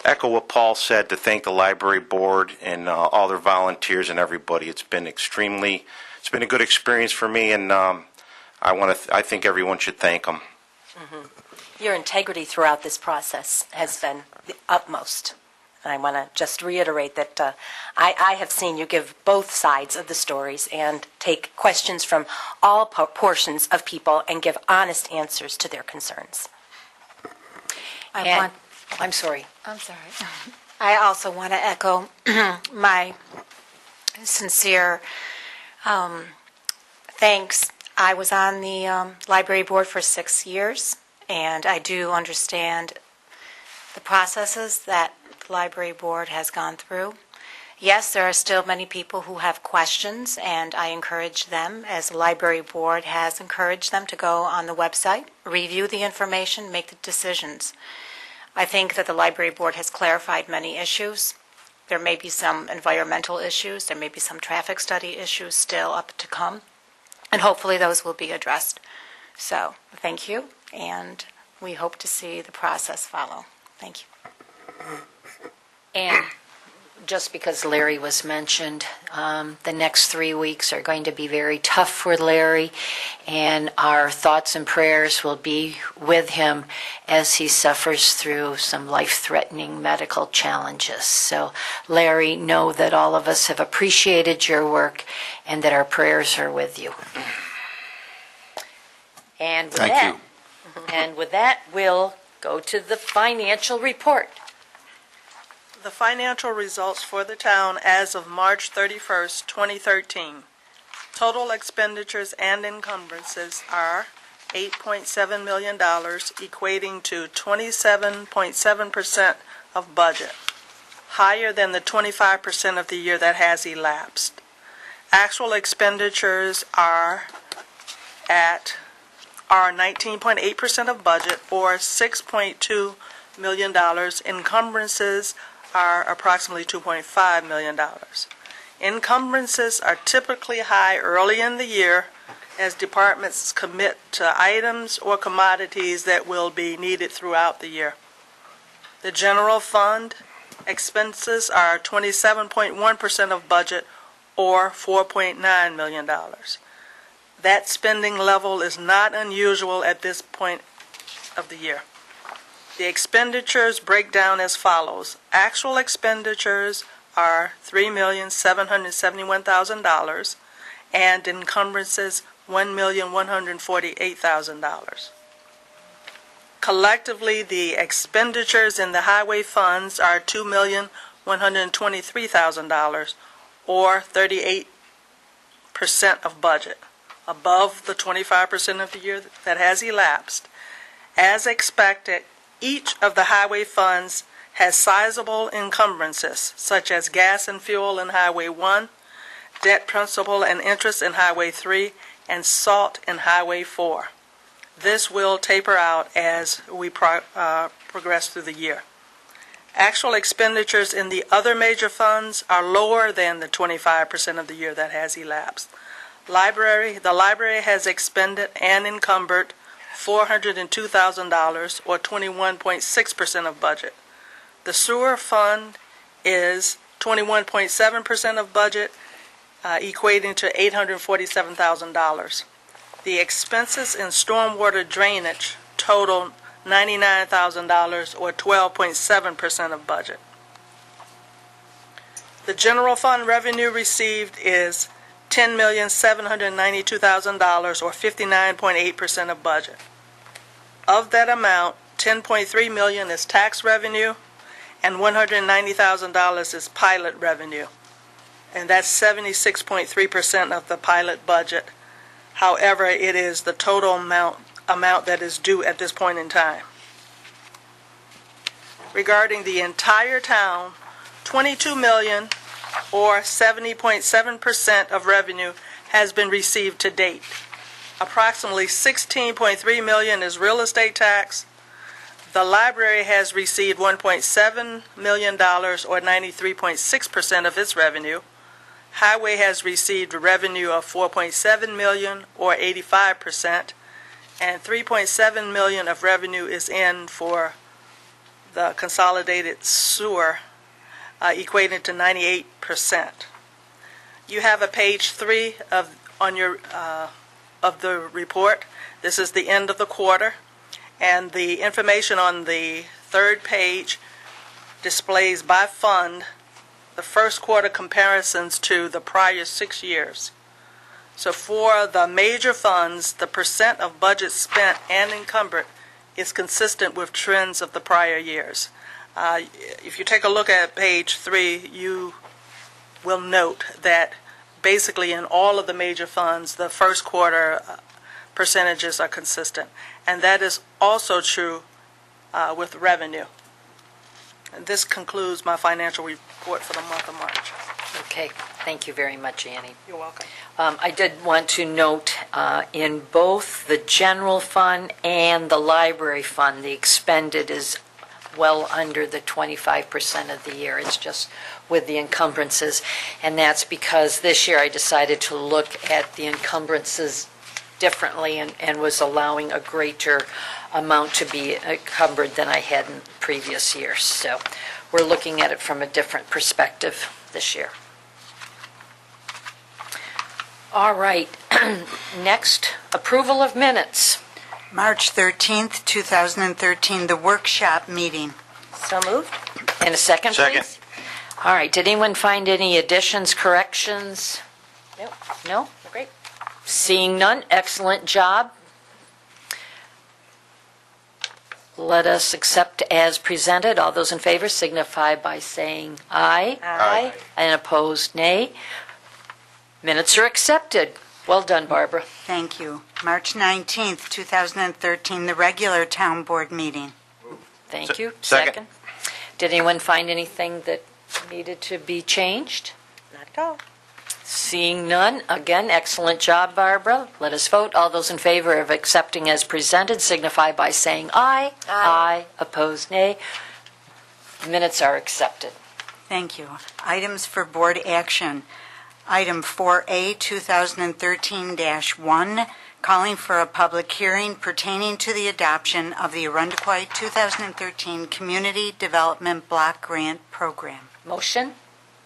echo what Paul said, to thank the library board and all their volunteers and everybody. It's been a good experience for me, and I think everyone should thank them. Your integrity throughout this process has been the utmost. And I want to just reiterate that I have seen you give both sides of the stories and take questions from all portions of people and give honest answers to their concerns. I'm sorry. I also want to echo my sincere thanks. I was on the library board for 6 years, and I do understand the processes that the library board has gone through. Yes, there are still many people who have questions, and I encourage them, as the library board has encouraged them, to go on the website, review the information, make the decisions. I think that the library board has clarified many issues. There may be some environmental issues, there may be some traffic study issues still up to come, and hopefully those will be addressed. So, thank you, and we hope to see the process follow. Thank you. And just because Larry was mentioned, the next 3 weeks are going to be very tough for Larry, and our thoughts and prayers will be with him as he suffers through some life-threatening medical challenges. So, Larry, know that all of us have appreciated your work and that our prayers are with you. And with that, we'll go to the financial report. The financial results for the town as of March 31st, 2013. Total expenditures and encumbrances are $8.7 million, equating to 27.7% of budget, higher than the 25% of the year that has elapsed. Actual expenditures are 19.8% of budget, or $6.2 million. Encumbrances are approximately $2.5 million. Encumbrances are typically high early in the year as departments commit to items or commodities that will be needed throughout the year. The general fund expenses are 27.1% of budget, or $4.9 million. That spending level is not unusual at this point of the year. The expenditures break down as follows. Actual expenditures are $3,771,000 and encumbrances $1,148,000. Collectively, the expenditures in the highway funds are $2,123,000, or 38% of budget, above the 25% of the year that has elapsed. As expected, each of the highway funds has sizable encumbrances, such as gas and fuel in Highway 1, debt principal and interest in Highway 3, and salt in Highway 4. This will taper out as we progress through the year. Actual expenditures in the other major funds are lower than the 25% of the year that has elapsed. The library has expended and encumbered $402,000, or 21.6% of budget. The sewer fund is 21.7% of budget, equating to $847,000. The expenses in stormwater drainage total $99,000, or 12.7% of budget. The general fund revenue received is $10,792,000, or 59.8% of budget. Of that amount, $10.3 million is tax revenue, and $190,000 is pilot revenue, and that's 76.3% of the pilot budget. However, it is the total amount that is due at this point in time. Regarding the entire town, $22 million, or 70.7% of revenue has been received to date. Approximately $16.3 million is real estate tax. The library has received $1.7 million, or 93.6% of its revenue. Highway has received a revenue of $4.7 million, or 85%, and $3.7 million of revenue is in for the consolidated sewer, equating to 98%. You have a page 3 of the report. This is the end of the quarter, and the information on the third page displays by fund the first quarter comparisons to the prior 6 years. So for the major funds, the percent of budget spent and encumbered is consistent with trends of the prior years. If you take a look at page 3, you will note that basically in all of the major funds, the first quarter percentages are consistent. And that is also true with revenue. And this concludes my financial report for the month of March. Okay, thank you very much, Annie. You're welcome. I did want to note in both the general fund and the library fund, the expended is well under the 25% of the year. It's just with the encumbrances, and that's because this year I decided to look at the encumbrances differently and was allowing a greater amount to be encumbered than I had in previous years. So we're looking at it from a different perspective this year. All right, next, approval of minutes. March 13th, 2013, the workshop meeting. So moved. And a second, Second. please? All right, did anyone find any additions, corrections? Nope. No? Great. Seeing none, excellent job. Let us accept as presented. All those in favor signify by saying aye. Aye. And opposed, nay. Minutes are accepted. Well done, Barbara. Thank you. March 19th, 2013, the regular town board meeting. Thank you. Second. Did anyone find anything that needed to be changed? Not at all. Seeing none, again, excellent job, Barbara. Let us vote. All those in favor of accepting as presented signify by saying aye. Aye. Opposed, nay. Minutes are accepted. Thank you. Items for board action. Item 4A, 2013-1, calling for a public hearing pertaining to the adoption of the Arundequoit 2013 Community Development Block Grant Program. Motion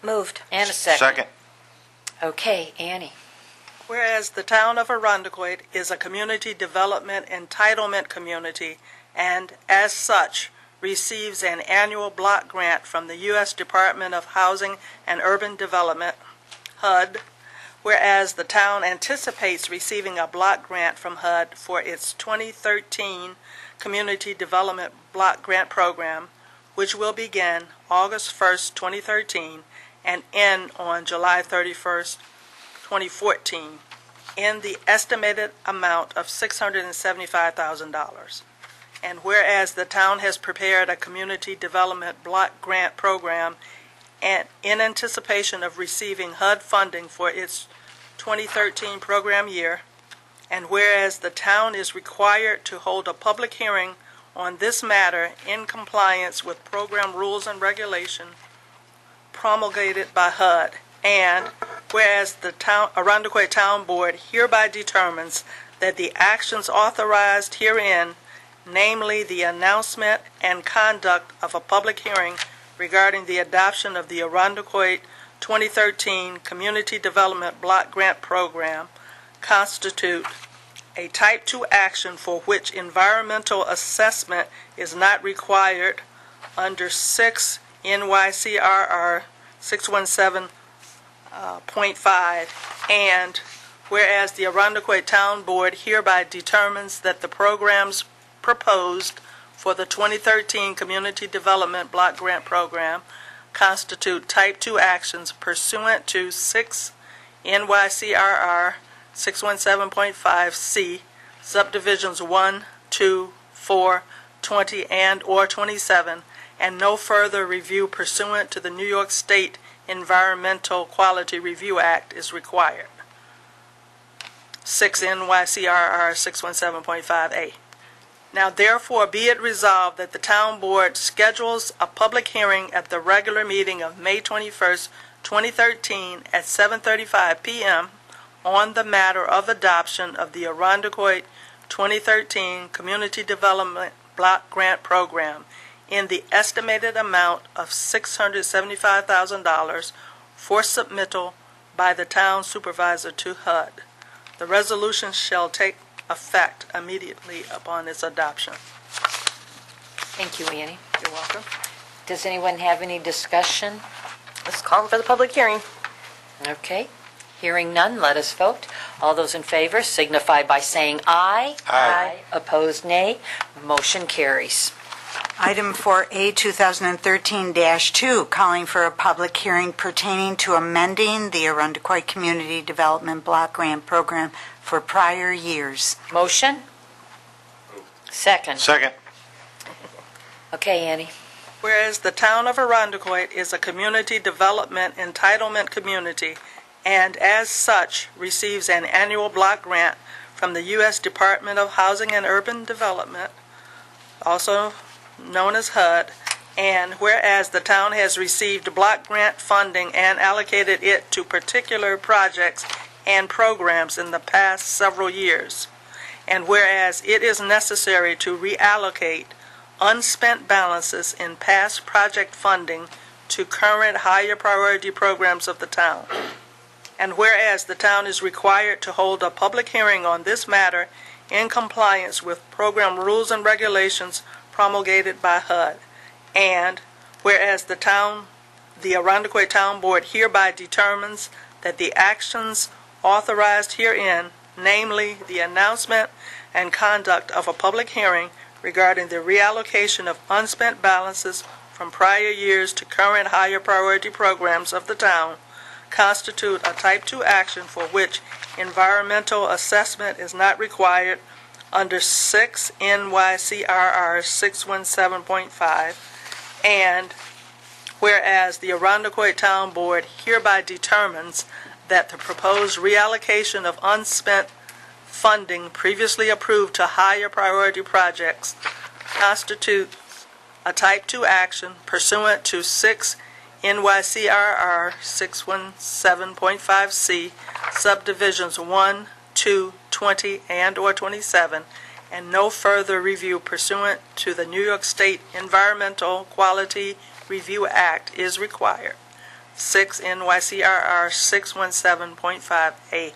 Moved. and a second. Second. Okay, Annie. Whereas the town of Arundequoit is a community development entitlement community and, as such, receives an annual block grant from the U.S. Department of Housing and Urban Development, HUD, whereas the town anticipates receiving a block grant from HUD for its 2013 Community Development Block Grant Program, which will begin August 1st, 2013, and end on July 31st, 2014, in the estimated amount of $675,000. And whereas the town has prepared a Community Development Block Grant Program and in anticipation of receiving HUD funding for its 2013 program year, and whereas the town is required to hold a public hearing on this matter in compliance with program rules and regulation promulgated by HUD, and whereas the Arundequoit Town Board hereby determines that the actions authorized herein, namely the announcement and conduct of a public hearing regarding the adoption of the Arundequoit 2013 Community Development Block Grant Program, constitute a Type 2 action for which environmental assessment is not required under 6 NYCRR 617.5, and whereas the Arundecoit Town Board hereby determines that the programs proposed for the 2013 Community Development Block Grant Program constitute Type 2 actions pursuant to 6 NYCRR 617.5C, subdivisions 1, 2, 4, 20, and/or 27, and no further review pursuant to the New York State Environmental Quality Review Act is required. 6 NYCRR 617.5A. Now therefore be it resolved that the Town Board schedules a public hearing at the regular meeting of May 21st, 2013 at 7:35 p.m. on the matter of adoption of the Arundecoit 2013 Community Development Block Grant Program in the estimated amount of $675,000 for submittal by the Town Supervisor to HUD. The resolution shall take effect immediately upon its adoption. Thank you, Annie. You're welcome. Does anyone have any discussion? Let's call for the public hearing. Okay. Hearing none, let us vote. All those in favor signify by saying aye. Aye. Opposed, nay. Motion carries. Item 4A, 2013-2, calling for a public hearing pertaining to amending the Arundecoit Community Development Block Grant Program for prior years. Motion? Second. Second. Okay, Annie. Whereas the Town of Arundecoit is a community development entitlement community and as such receives an annual block grant from the U.S. Department of Housing and Urban Development, also known as HUD, and whereas the town has received block grant funding and allocated it to particular projects and programs in the past several years, and whereas it is necessary to reallocate unspent balances in past project funding to current higher priority programs of the town, and whereas the town is required to hold a public hearing on this matter in compliance with program rules and regulations promulgated by HUD, and whereas the Arundecoit Town Board hereby determines that the actions authorized herein, namely the announcement and conduct of a public hearing regarding the reallocation of unspent balances from prior years to current higher priority programs of the town, constitute a Type 2 action for which environmental assessment is not required under 6 NYCRR 617.5, and whereas the Arundecoit Town Board hereby determines that the proposed reallocation of unspent funding previously approved to higher priority projects constitutes a Type 2 action pursuant to 6 NYCRR 617.5C, subdivisions 1, 2, 20, and/or 27, and no further review pursuant to the New York State Environmental Quality Review Act is required. 6 NYCRR 617.5A.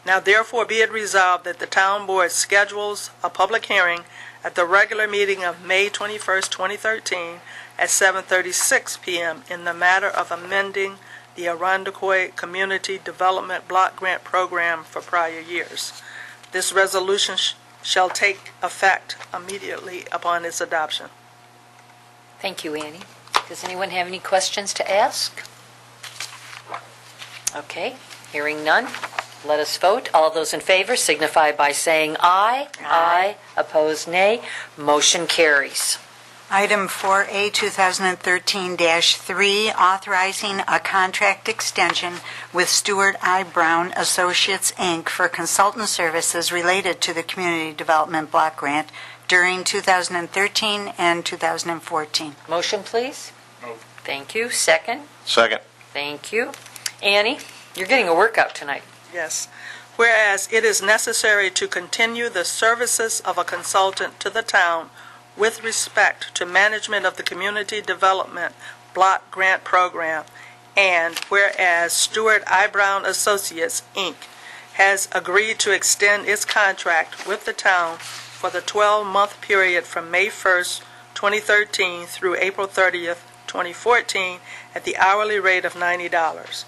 Now therefore be it resolved that the Town Board schedules a public hearing at the regular meeting of May 21st, 2013 at 7:36 p.m. in the matter of amending the Arundecoit Community Development Block Grant Program for prior years. This resolution shall take effect immediately upon its adoption. Thank you, Annie. Does anyone have any questions to ask? Okay, hearing none, let us vote. All those in favor signify by saying aye. Aye. Opposed, nay. Motion carries. Item 4A, 2013-3, authorizing a contract extension with Stewart I. Brown Associates, Inc. for consultant services related to the Community Development Block Grant during 2013 and 2014. Motion, please. Move. Thank you. Second. Second. Thank you. Annie, you're getting a workout tonight. Yes. Whereas it is necessary to continue the services of a consultant to the town with respect to management of the Community Development Block Grant Program, and whereas Stewart I. Brown Associates, Inc. has agreed to extend its contract with the town for the 12-month period from May 1st, 2013 through April 30th, 2014 at the hourly rate of $90.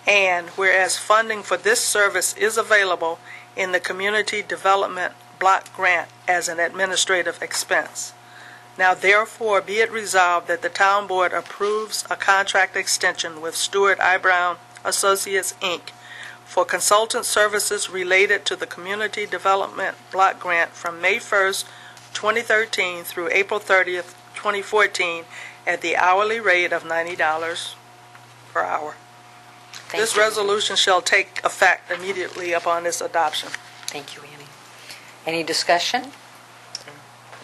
And whereas funding for this service is available in the Community Development Block Grant as an administrative expense. Now therefore be it resolved that the Town Board approves a contract extension with Stewart I. Brown Associates, Inc. for consultant services related to the Community Development Block Grant from May 1st, 2013 through April 30th, 2014 at the hourly rate of $90 per hour. This resolution shall take effect immediately upon its adoption. Thank you, Annie. Any discussion?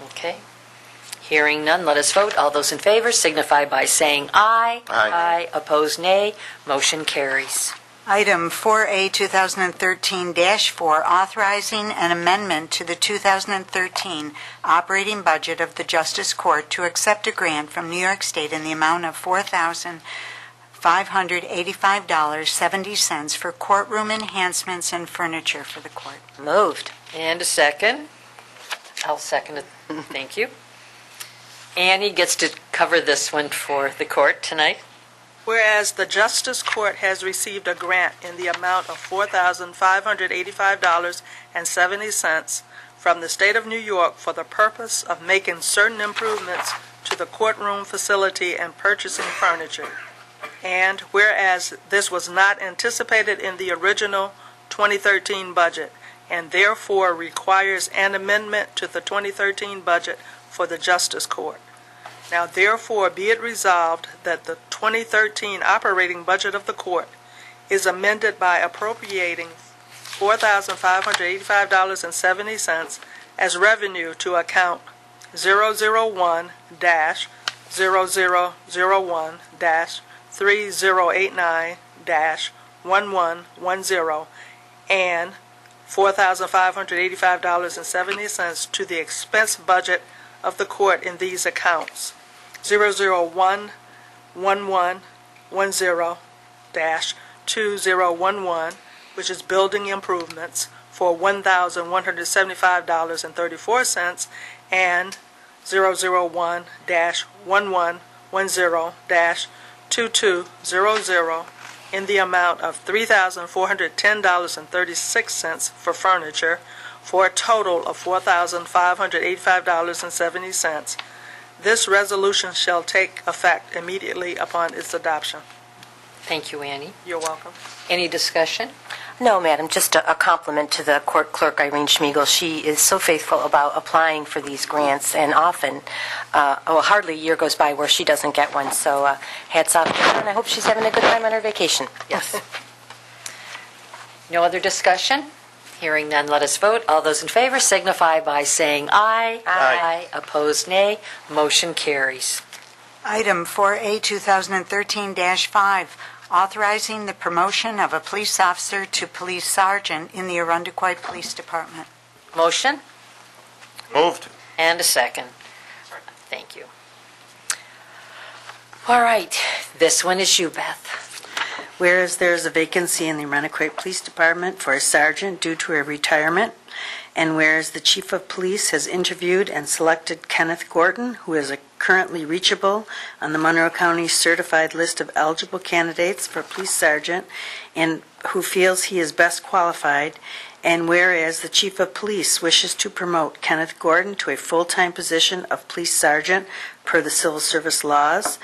Okay. Hearing none, let us vote. All those in favor signify by saying aye. Aye. Opposed, nay. Motion carries. Item 4A 2013-4, authorizing an amendment to the 2013 operating budget of the Justice Court to accept a grant from New York State in the amount of $4,585.70 for courtroom enhancements and furniture for the court. Moved. And a second. I'll second it. Thank you. Annie gets to cover this one for the court tonight. Whereas the Justice Court has received a grant in the amount of $4,585.70 from the State of New York for the purpose of making certain improvements to the courtroom facility and purchasing furniture. And whereas this was not anticipated in the original 2013 budget, and therefore requires an amendment to the 2013 budget for the Justice Court. Now therefore be it resolved that the 2013 operating budget of the court is amended by appropriating $4,585.70 as revenue to account 001-0001-3089-1110 and $4,585.70 to the expense budget of the court in these accounts. 001-1110-2011, which is building improvements, for $1,175.34, and 001-1110-2200 in the amount of $3,410.36 for furniture, for a total of $4,585.70. This resolution shall take effect immediately upon its adoption. Thank you, Annie. You're welcome. Any discussion? No, Madam, just a compliment to the court clerk, Irene Schmiegel. She is so faithful about applying for these grants, and often, hardly a year goes by where she doesn't get one. So hats off to her, and I hope she's having a good time on her vacation. Yes. No other discussion? Hearing none, let us vote. All those in favor signify by saying aye. Aye. Opposed, nay. Motion carries. Item 4A 2013-5, authorizing the promotion of a police officer to police sergeant in the Arundequoit Police Department. Motion? Moved. And a second. Thank you. All right. This one is you, Beth. Whereas there is a vacancy in the Arundequoit Police Department for a sergeant due to a retirement, and whereas the Chief of Police has interviewed and selected Kenneth Gordon, who is currently reachable on the Monroe County Certified List of eligible candidates for police sergeant, and who feels he is best qualified, and whereas the Chief of Police wishes to promote Kenneth Gordon to a full-time position of police sergeant per the Civil Service laws,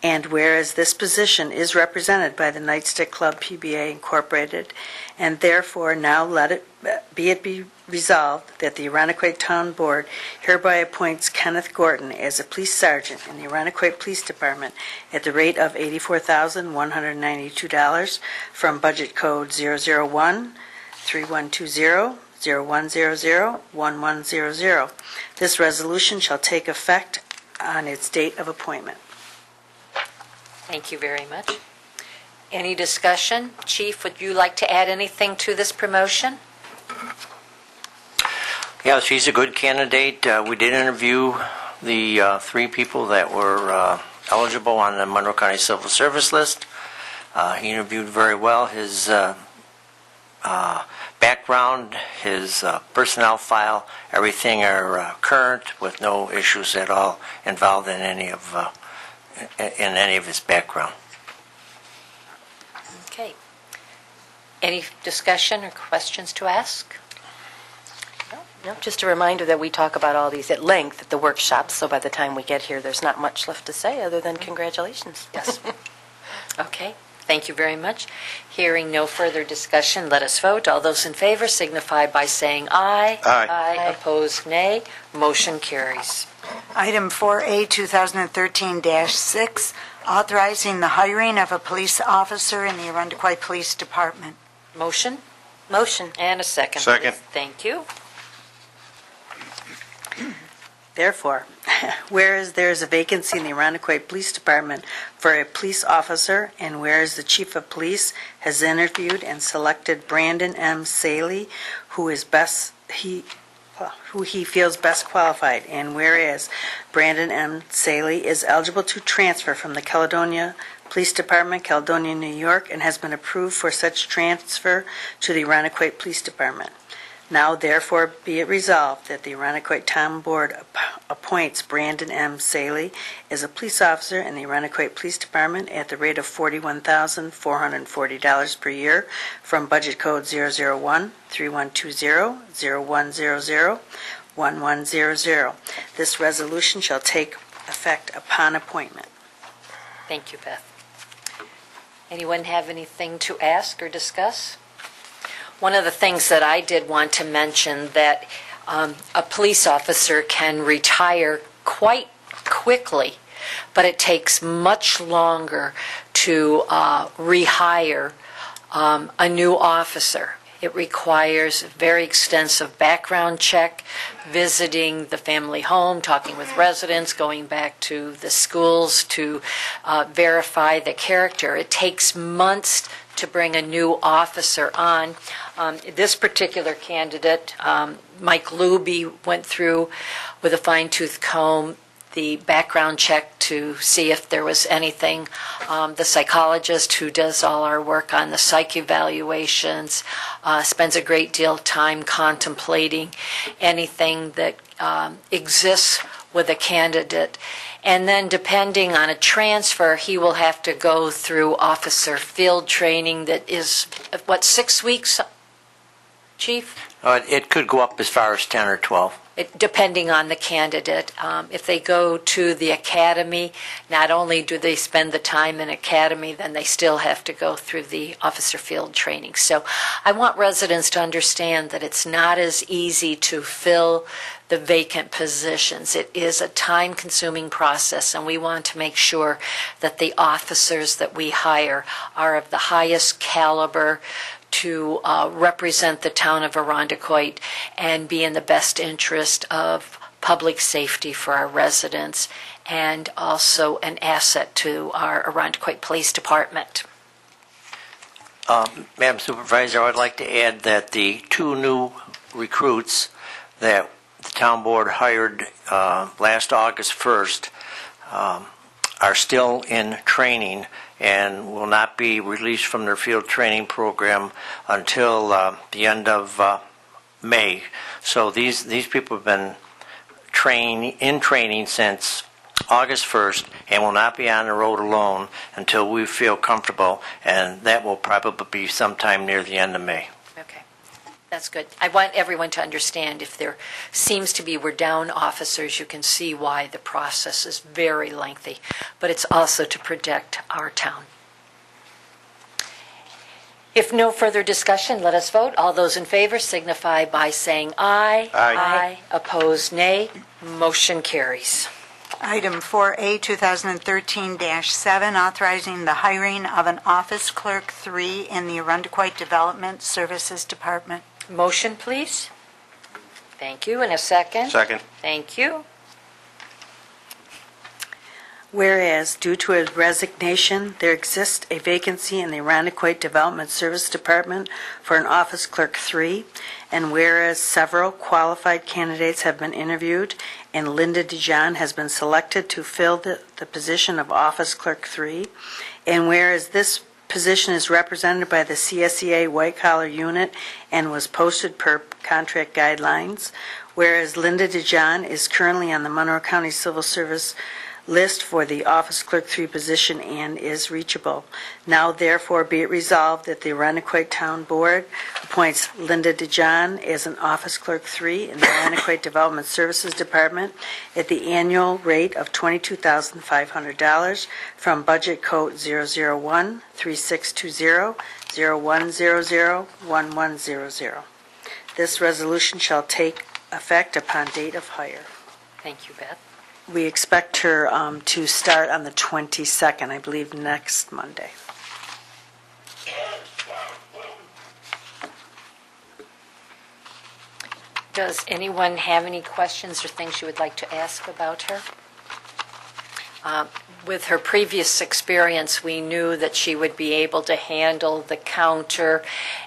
and whereas this position is represented by the Nightstick Club PBA Incorporated, and therefore now let it be resolved that the Arundequoit Town Board hereby appoints Kenneth Gordon as a police sergeant in the Arundequoit Police Department at the rate of $84,192 from budget code 001-3120-0100-1100. This resolution shall take effect on its date of appointment. Thank you very much. Any discussion? Chief, would you like to add anything to this promotion? Yeah, she's a good candidate. We did interview the three people that were eligible on the Monroe County Civil Service list. He interviewed very well. His background, his personnel file, everything are current with no issues at all involved in any of his background. Okay. Any discussion or questions to ask? No, just a reminder that we talk about all these at length at the workshops, so by the time we get here, there's not much left to say other than congratulations. Yes. Okay. Thank you very much. Hearing no further discussion, let us vote. All those in favor signify by saying aye. Aye. Aye. Opposed, nay. Motion carries. Item 4A, 2013-6, authorizing the hiring of a police officer in the Arundecoit Police Department. Motion? Motion. And a second. Second. Please. Thank you. Therefore, whereas there is a vacancy in the Arundecoit Police Department for a police officer, and whereas the Chief of Police has interviewed and selected Brandon M. Saley, who he feels best qualified, and whereas Brandon M. Saley is eligible to transfer from the Caledonia Police Department, Caledonia, New York, and has been approved for such transfer to the Arundecoit Police Department. Now therefore be it resolved that the Arundecoit Town Board appoints Brandon M. Saley as a police officer in the Arundecoit Police Department at the rate of $41,440 per year from Budget Code 001-3120-0100-1100. This resolution shall take effect upon appointment. Thank you, Beth. Anyone have anything to ask or discuss? One of the things that I did want to mention that a police officer can retire quite quickly, but it takes much longer to rehire a new officer. It requires a very extensive background check, visiting the family home, talking with residents, going back to the schools to verify the character. It takes months to bring a new officer on. This particular candidate, Mike Luby, went through with a fine-tooth comb the background check to see if there was anything. The psychologist who does all our work on the psych evaluations spends a great deal of time contemplating anything that exists with a candidate. And then depending on a transfer, he will have to go through officer field training that is, 6 weeks, Chief? It could go up as far as 10 or 12. Depending on the candidate. If they go to the academy, not only do they spend the time in academy, then they still have to go through the officer field training. So I want residents to understand that it's not as easy to fill the vacant positions. It is a time-consuming process, and we want to make sure that the officers that we hire are of the highest caliber to represent the town of Arundecoit and be in the best interest of public safety for our residents and also an asset to our Arundecoit Police Department. Madam Supervisor, I would like to add that the two new recruits that the town board hired last August 1st are still in training and will not be released from their field training program until the end of May. So these people have been in training since August 1st and will not be on the road alone until we feel comfortable, and that will probably be sometime near the end of May. Okay, that's good. I want everyone to understand if there seems to be, we're down officers, you can see why the process is very lengthy, but it's also to protect our town. If no further discussion, let us vote. All those in favor signify by saying aye. Aye. Aye. Opposed, nay. Motion carries. Item 4A, 2013-7, authorizing the hiring of an office clerk 3 in the Arundecoit Development Services Department. Motion, please. Thank you. And a second? Second. Thank you. Whereas, due to his resignation, there exists a vacancy in the Arundecoit Development Service Department for an office clerk 3, and whereas several qualified candidates have been interviewed, and Linda DeJohn has been selected to fill the position of office clerk 3, and whereas this position is represented by the CSEA White Collar Unit and was posted per contract guidelines, whereas Linda DeJohn is currently on the Monroe County Civil Service list for the Office Clerk 3 position and is reachable. Now therefore be it resolved that the Arundecoit Town Board appoints Linda DeJohn as an Office Clerk 3 in the Arundecoit Development Services Department at the annual rate of $22,500 from Budget Code 001-3620-0100-1100. This resolution shall take effect upon date of hire. Thank you, Beth. We expect her to start on the 22nd, I believe, next Monday. Does anyone have any questions or things you would like to ask about her? With her previous experience, we knew that she would be able to handle the counter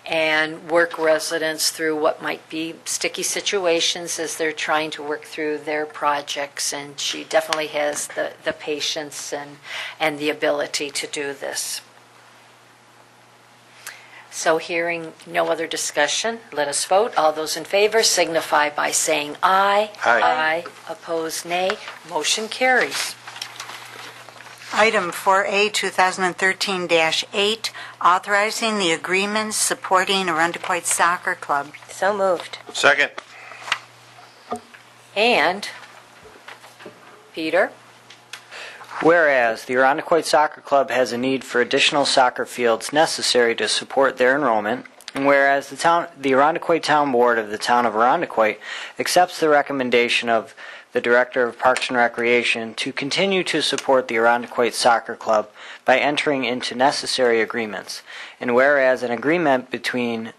and work residents through what might be sticky situations as they're trying to work through their projects, and she definitely has the patience and the ability to do this. So hearing no other discussion, let us vote. All those in favor signify by saying aye. Aye. Opposed, nay. Motion carries. Item 4A, 2013-8, authorizing the agreements supporting Arundecoit Soccer Club. So moved. Second. And, Peter? Whereas the Arundecoit Soccer Club has a need for additional soccer fields necessary to support their enrollment, and whereas the Arundecoit Town Board of the Town of Arundecoit accepts the recommendation of the Director of Parks and Recreation to continue to support the Arundecoit Soccer Club by entering into necessary agreements, and whereas an agreement between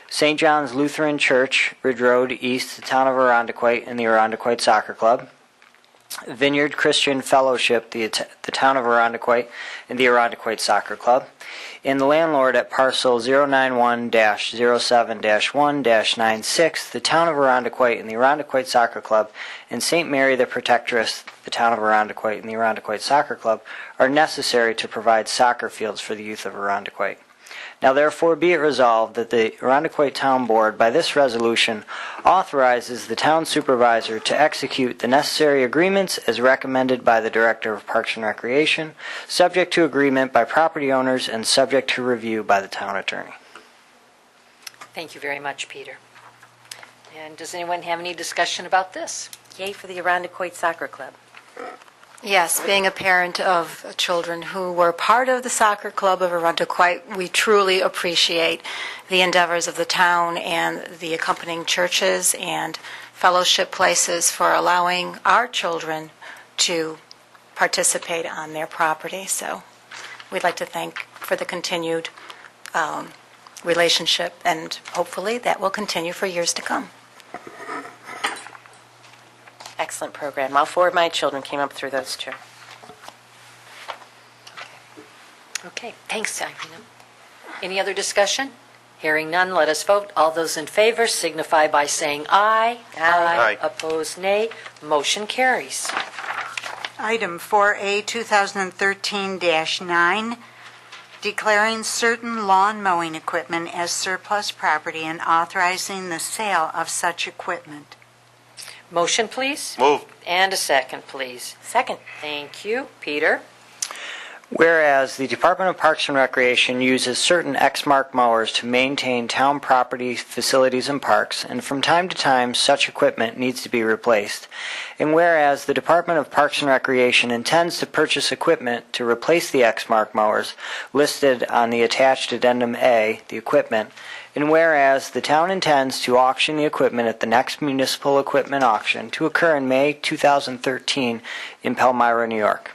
St. John's Lutheran Church, Ridge Road East, the Town of Arundecoit, and the Arundecoit Soccer Club, Vineyard Christian Fellowship, the Town of Arundecoit, and the Arundecoit Soccer Club, and the landlord at parcel 091-07-1-96, the Town of Arundecoit and the Arundecoit Soccer Club, and St. Mary the Protectress, the Town of Arundecoit and the Arundecoit Soccer Club, are necessary to provide soccer fields for the youth of Arundecoit. Now therefore be it resolved that the Arundecoit Town Board, by this resolution, authorizes the Town Supervisor to execute the necessary agreements as recommended by the Director of Parks and Recreation, subject to agreement by property owners and subject to review by the Town Attorney. Thank you very much, Peter. And does anyone have any discussion about this? Yay for the Arundecoit Soccer Club. Yes, being a parent of children who were part of the Soccer Club of Arundecoit, we truly appreciate the endeavors of the town and the accompanying churches and fellowship places for allowing our children to participate on their property. So we'd like to thank for the continued relationship, and hopefully that will continue for years to come. Excellent program. All four of my children came up through those two. Okay, thanks, Irina. Any other discussion? Hearing none, let us vote. All those in favor signify by saying aye. Aye. Opposed, nay. Motion carries. Item 4A, 2013-9, declaring certain lawn mowing equipment as surplus property and authorizing the sale of such equipment. Motion, please. Moved. And a second, please. Second. Thank you. Peter? Whereas the Department of Parks and Recreation uses certain Exmark mowers to maintain town property, facilities, and parks, and from time to time such equipment needs to be replaced. And whereas the Department of Parks and Recreation intends to purchase equipment to replace the Exmark mowers listed on the attached Addendum A, the equipment, and whereas the town intends to auction the equipment at the next municipal equipment auction to occur in May 2013 in Palmyra, New York.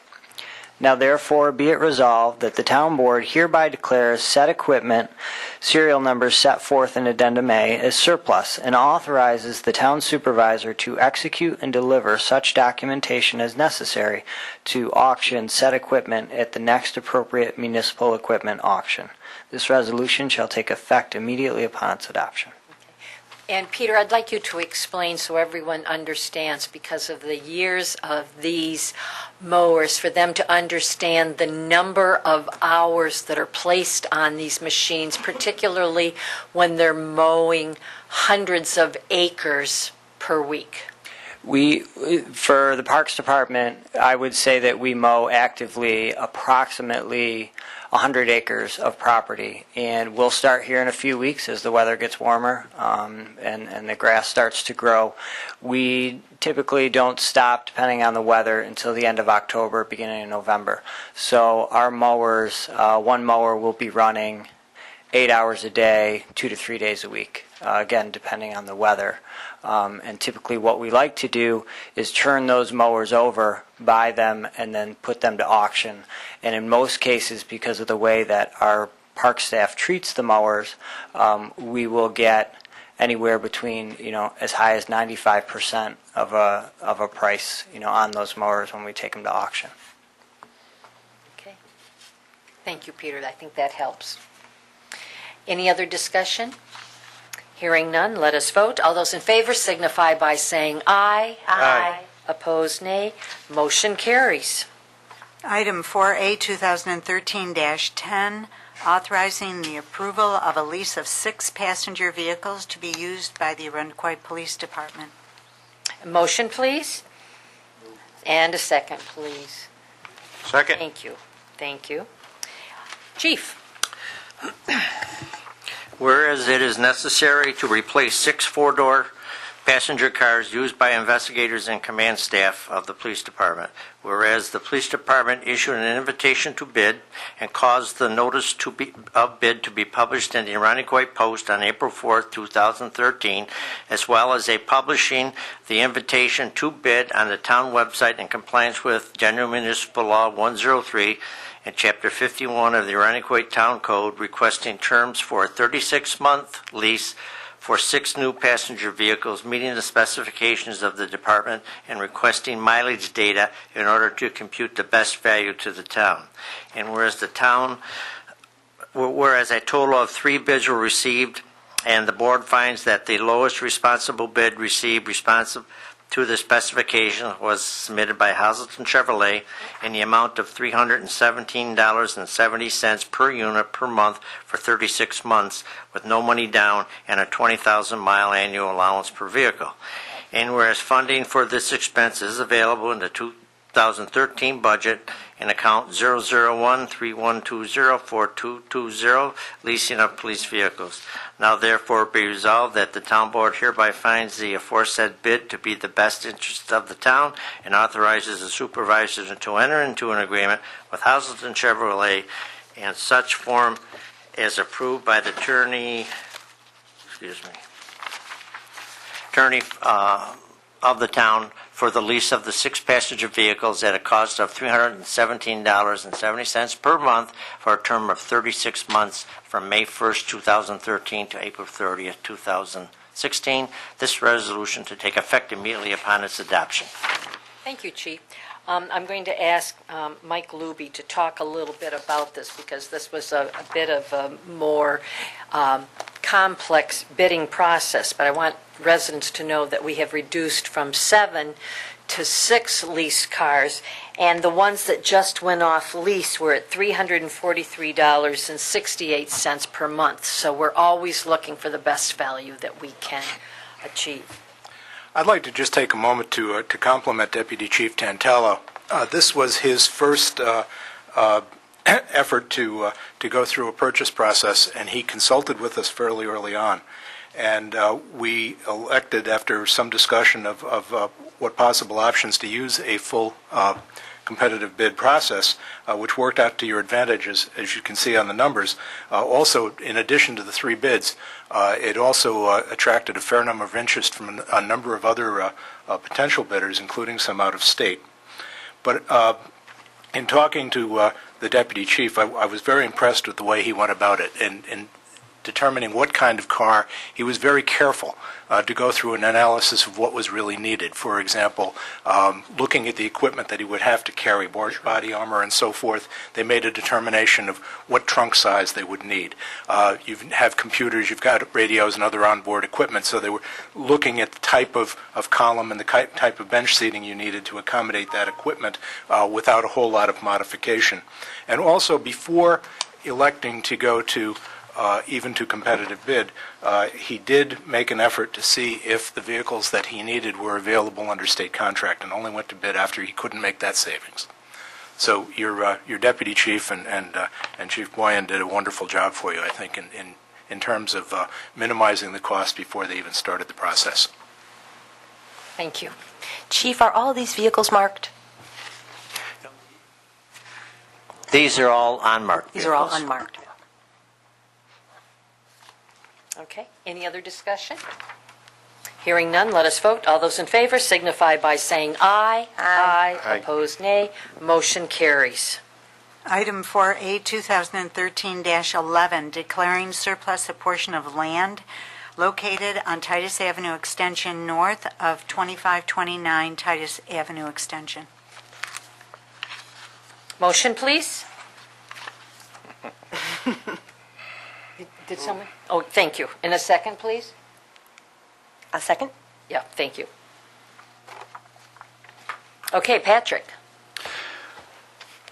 Now therefore be it resolved that the town board hereby declares said equipment, serial numbers set forth in Addendum A, as surplus and authorizes the town supervisor to execute and deliver such documentation as necessary to auction said equipment at the next appropriate municipal equipment auction. This resolution shall take effect immediately upon its adoption. And Peter, I'd like you to explain so everyone understands, because of the years of these mowers, for them to understand the number of hours that are placed on these machines, particularly when they're mowing hundreds of acres per week. For the Parks Department, I would say that we mow actively approximately 100 acres of property, and we'll start here in a few weeks as the weather gets warmer and the grass starts to grow. We typically don't stop, depending on the weather, until the end of October, beginning of November. So our mowers, one mower will be running 8 hours a day, 2 to 3 days a week, again, depending on the weather. And typically what we like to do is turn those mowers over, buy them, and then put them to auction. And in most cases, because of the way that our park staff treats the mowers, we will get anywhere between, as high as 95% of a price, on those mowers when we take them to auction. Okay. Thank you, Peter. I think that helps. Any other discussion? Hearing none, let us vote. All those in favor signify by saying aye. Aye. Opposed, nay. Motion carries. Item 4A, 2013-10, authorizing the approval of a lease of 6 passenger vehicles to be used by the Arundecoit Police Department. A motion, please. And a second, please. Second. Thank you. Thank you. Chief. Whereas it is necessary to replace 6 four-door passenger cars used by investigators and command staff of the police department. Whereas the police department issued an invitation to bid and caused the notice of bid to be published in the Arundecoit Post on April 4, 2013, as well as publishing the invitation to bid on the town website in compliance with General Municipal Law 103 and Chapter 51 of the Arundecoit Town Code, requesting terms for a 36-month lease for 6 new passenger vehicles meeting the specifications of the department, and requesting mileage data in order to compute the best value to the town. And whereas a total of 3 bids were received, and the board finds that the lowest responsible bid received responsive to the specification was submitted by Hazelton Chevrolet in the amount of $317.70 per unit per month for 36 months with no money down and a 20,000-mile annual allowance per vehicle. And whereas funding for this expense is available in the 2013 budget in account 001-3120-4220, leasing of police vehicles. Now therefore be resolved that the town board hereby finds the aforesaid bid to be the best interest of the town and authorizes the supervisors to enter into an agreement with Hazelton Chevrolet in such form as approved by the attorney of the town for the lease of the 6 passenger vehicles at a cost of $317.70 per month for a term of 36 months from May 1st, 2013 to April 30th, 2016. This resolution to take effect immediately upon its adoption. Thank you, Chief. I'm going to ask Mike Luby to talk a little bit about this, because this was a bit of a more complex bidding process, but I want residents to know that we have reduced from 7 to 6 leased cars, and the ones that just went off lease were at $343.68 per month. So we're always looking for the best value that we can achieve. I'd like to just take a moment to compliment Deputy Chief Tantello. This was his first effort to go through a purchase process, and he consulted with us fairly early on. And we elected, after some discussion of what possible options, to use a full competitive bid process, which worked out to your advantage, as you can see on the numbers. Also, in addition to the 3 bids, it also attracted a fair number of interest from a number of other potential bidders, including some out of state. But in talking to the Deputy Chief, I was very impressed with the way he went about it. And determining what kind of car, he was very careful to go through an analysis of what was really needed. For example, looking at the equipment that he would have to carry, body armor and so forth, they made a determination of what trunk size they would need. You have computers, you've got radios and other onboard equipment, so they were looking at the type of column and the type of bench seating you needed to accommodate that equipment without a whole lot of modification. And also, before electing to go to even to competitive bid, he did make an effort to see if the vehicles that he needed were available under state contract, and only went to bid after he couldn't make that savings. So your deputy chief and Chief Boyan did a wonderful job for you, I think, in terms of minimizing the cost before they even started the process. Thank you. Chief, are all these vehicles marked? These are all unmarked These are all vehicles. unmarked. Okay, any other discussion? Hearing none, let us vote. All those in favor signify by saying aye. Aye. Opposed, nay. Motion carries. Item 4A, 2013-11, declaring surplus a portion of land located on Titus Avenue Extension north of 2529 Titus Avenue Extension. Motion, please. Did someone? Oh, thank you. In a second, please. A second? Yeah, thank you. Okay, Patrick.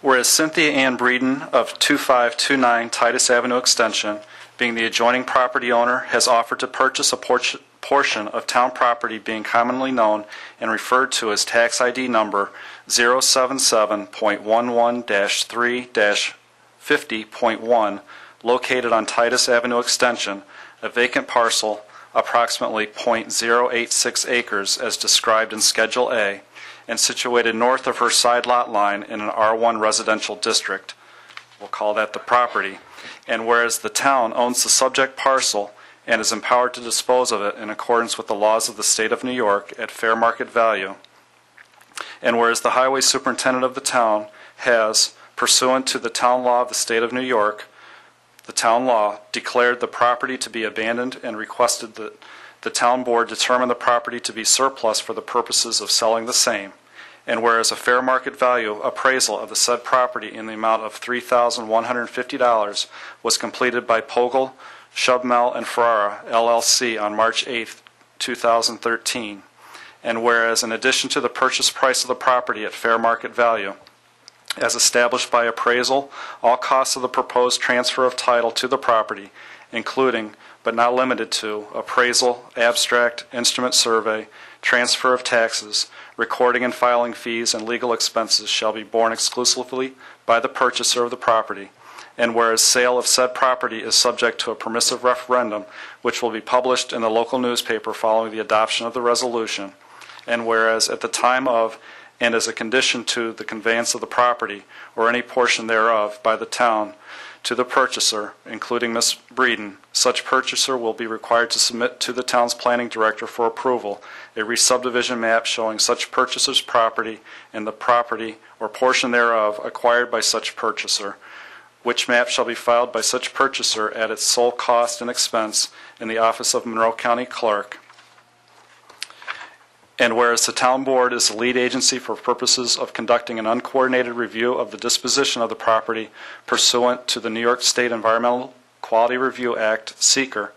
Whereas Cynthia Ann Breeden of 2529 Titus Avenue Extension, being the adjoining property owner, has offered to purchase a portion of town property being commonly known and referred to as tax ID number 077.11-3-50.1, located on Titus Avenue Extension, a vacant parcel approximately .086 acres as described in Schedule A, and situated north of her side lot line in an R1 residential district. We'll call that the property. And whereas the town owns the subject parcel and is empowered to dispose of it in accordance with the laws of the state of New York at fair market value, and whereas the highway superintendent of the town has, pursuant to the town law of the state of New York, the town law, declared the property to be abandoned and requested that the town board determine the property to be surplus for the purposes of selling the same, and whereas a fair market value appraisal of the said property in the amount of $3,150 was completed by Pogel, Shubmel, and Ferrara, LLC, on March 8, 2013, and whereas in addition to the purchase price of the property at fair market value, as established by appraisal, all costs of the proposed transfer of title to the property, including but not limited to appraisal, abstract, instrument survey, transfer of taxes, recording and filing fees, and legal expenses, shall be borne exclusively by the purchaser of the property. And whereas sale of said property is subject to a permissive referendum, which will be published in the local newspaper following the adoption of the resolution, and whereas at the time of and as a condition to the conveyance of the property or any portion thereof by the town to the purchaser, including Ms. Breeden, such purchaser will be required to submit to the town's planning director for approval a re-subdivision map showing such purchaser's property and the property or portion thereof acquired by such purchaser, which map shall be filed by such purchaser at its sole cost and expense in the office of Monroe County Clerk. And whereas the town board is the lead agency for purposes of conducting an uncoordinated review of the disposition of the property pursuant to the New York State Environmental Quality Review Act, SEQR,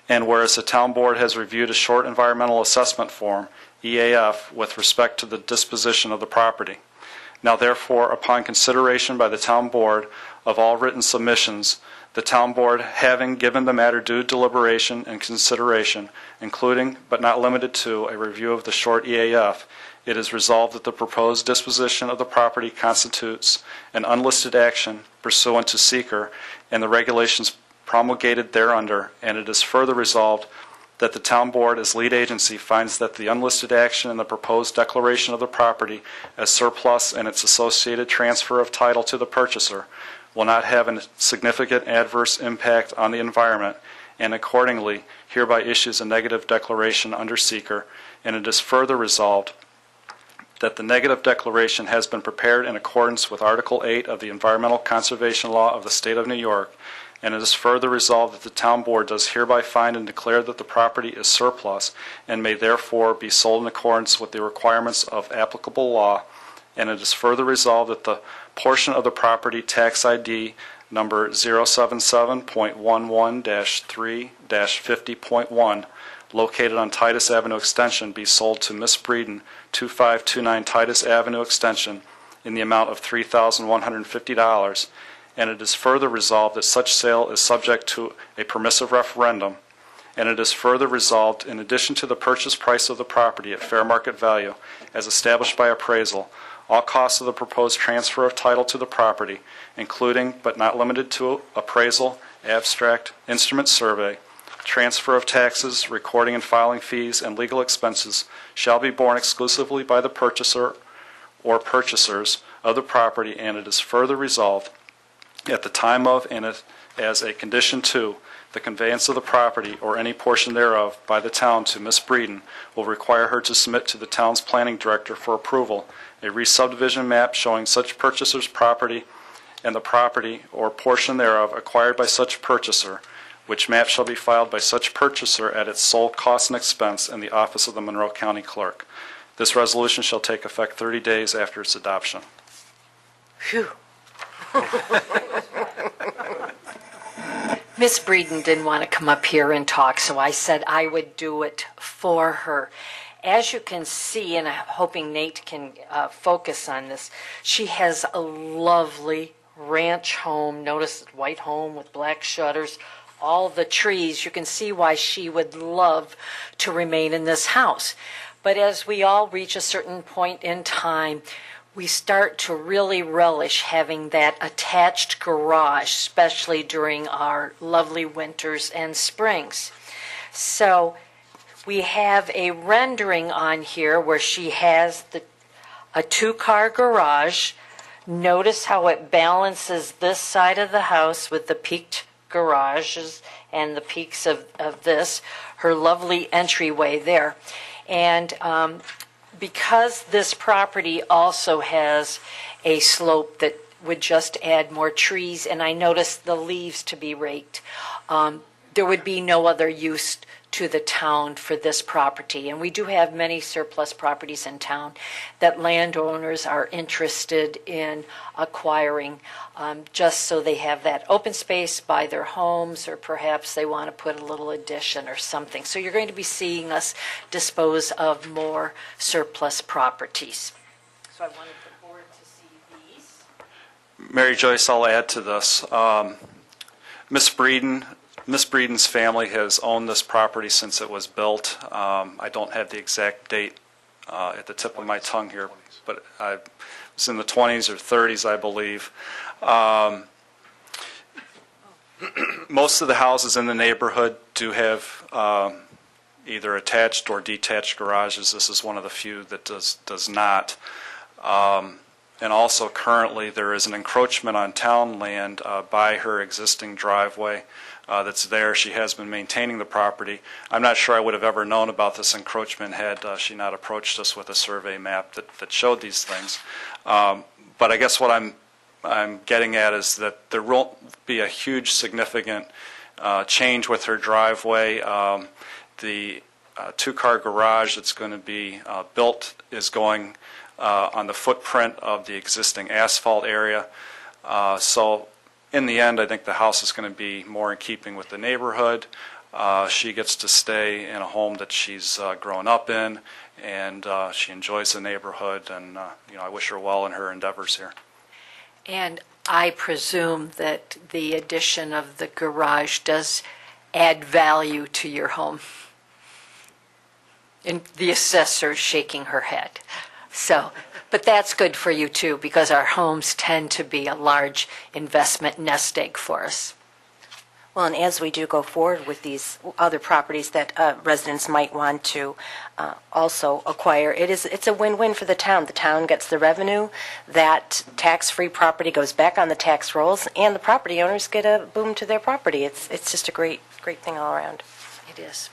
and whereas the town board has reviewed a short environmental assessment form, EAF, with respect to the disposition of the property. Now therefore, upon consideration by the town board of all written submissions, the town board, having given the matter due deliberation and consideration, including but not limited to a review of the short EAF, it is resolved that the proposed disposition of the property constitutes an unlisted action pursuant to SEQR and the regulations promulgated thereunder, and it is further resolved that the town board as lead agency finds that the unlisted action in the proposed declaration of the property as surplus and its associated transfer of title to the purchaser will not have a significant adverse impact on the environment, and accordingly hereby issues a negative declaration under SEQR, and it is further resolved that the negative declaration has been prepared in accordance with Article 8 of the Environmental Conservation Law of the State of New York, and it is further resolved that the Town Board does hereby find and declare that the property is surplus and may therefore be sold in accordance with the requirements of applicable law, and it is further resolved that the portion of the property tax ID number 077.11-3-50.1 located on Titus Avenue Extension be sold to Miss Breeden, 2529 Titus Avenue Extension, in the amount of $3,150, and it is further resolved that such sale is subject to a permissive referendum, and it is further resolved, in addition to the purchase price of the property at fair market value, as established by appraisal, all costs of the proposed transfer of title to the property, including but not limited to appraisal, abstract, instrument survey, transfer of taxes, recording and filing fees, and legal expenses shall be borne exclusively by the purchaser or purchasers of the property, and it is further resolved at the time of and as a condition to the conveyance of the property or any portion thereof by the town to Miss Breeden will require her to submit to the town's planning director for approval a re-subdivision map showing such purchaser's property and the property or portion thereof acquired by such purchaser, which map shall be filed by such purchaser at its sole cost and expense in the office of the Monroe County Clerk. This resolution shall take effect 30 days after its adoption. Phew. Miss Breeden didn't want to come up here and talk, so I said I would do it for her. As you can see, and I'm hoping Nate can focus on this, she has a lovely ranch home. Notice the white home with black shutters, all the trees. You can see why she would love to remain in this house. But as we all reach a certain point in time, we start to really relish having that attached garage, especially during our lovely winters and springs. So we have a rendering on here where she has a two-car garage. Notice how it balances this side of the house with the peaked garages and the peaks of this, her lovely entryway there. And because this property also has a slope that would just add more trees, and I noticed the leaves to be raked, there would be no other use to the town for this property. And we do have many surplus properties in town that landowners are interested in acquiring, just so they have that open space by their homes, or perhaps they want to put a little addition or something. So you're going to be seeing us dispose of more surplus properties. So I wanted the board to see these. Mary Joyce, I'll add to this. Miss Breeden's family has owned this property since it was built. I don't have the exact date at the tip of my tongue here, but it was in the 20s or 30s, I believe. Most of the houses in the neighborhood do have either attached or detached garages. This is one of the few that does not. And also currently there is an encroachment on town land by her existing driveway that's there. She has been maintaining the property. I'm not sure I would have ever known about this encroachment had she not approached us with a survey map that showed these things. But I guess what I'm getting at is that there won't be a huge significant change with her driveway. The two-car garage that's going to be built is going on the footprint of the existing asphalt area. So in the end, I think the house is going to be more in keeping with the neighborhood. She gets to stay in a home that she's grown up in, and she enjoys the neighborhood, and I wish her well in her endeavors here. And I presume that the addition of the garage does add value to your home. And the assessor shaking her head. So, but that's good for you too, because our homes tend to be a large investment nest egg for us. Well, and as we do go forward with these other properties that residents might want to also acquire, it's a win-win for the town. The town gets the revenue, that tax-free property goes back on the tax rolls, and the property owners get a boom to their property. It's just a great thing all around. It is.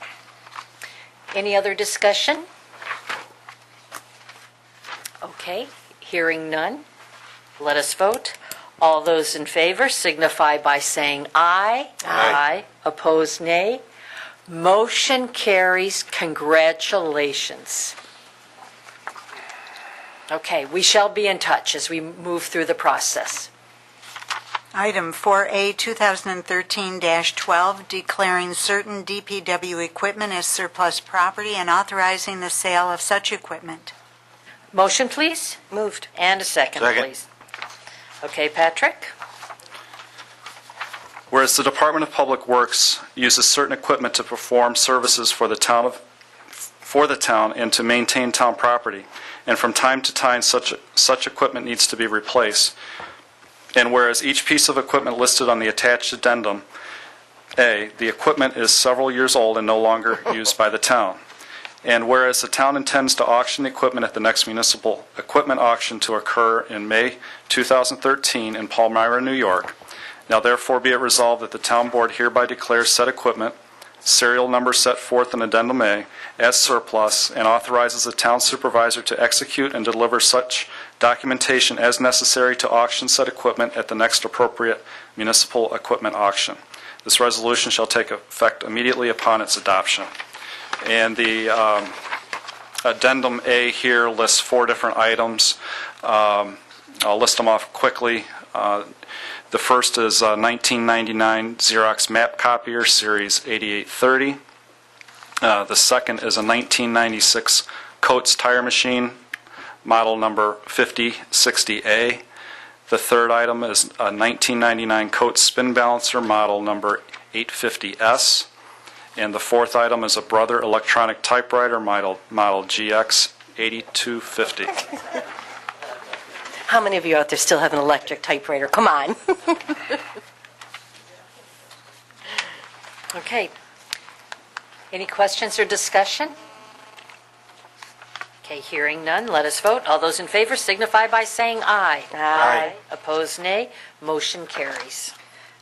Any other discussion? Okay, hearing none, let us vote. All those in favor signify by saying aye. Aye. Opposed, nay. Motion carries. Congratulations. Okay, we shall be in touch as we move through the process. Item 4A, 2013-12, declaring certain DPW equipment as surplus property and authorizing the sale of such equipment. Motion, please. Moved. And a second, Second. please. Okay, Patrick? Whereas the Department of Public Works uses certain equipment to perform services for the town and to maintain town property, and from time to time such equipment needs to be replaced. And whereas each piece of equipment listed on the attached addendum A, the equipment is several years old and no longer used by the town. And whereas the town intends to auction the equipment at the next municipal equipment auction to occur in May 2013 in Palmyra, New York, now therefore be it resolved that the town board hereby declares said equipment, serial number set forth in addendum A, as surplus, and authorizes the town supervisor to execute and deliver such documentation as necessary to auction said equipment at the next appropriate municipal equipment auction. This resolution shall take effect immediately upon its adoption. And the addendum A here lists 4 different items. I'll list them off quickly. The first is 1999 Xerox map copier, series 8830. The second is a 1996 Coates tire machine, model number 5060A. The third item is a 1999 Coates spin balancer, model number 850S. And the fourth item is a Brother electronic typewriter, model GX 8250. How many of you out there still have an electric typewriter? Come on. Okay. Any questions or discussion? Okay, hearing none, let us vote. All those in favor signify by saying aye. Aye. Opposed, nay. Motion carries.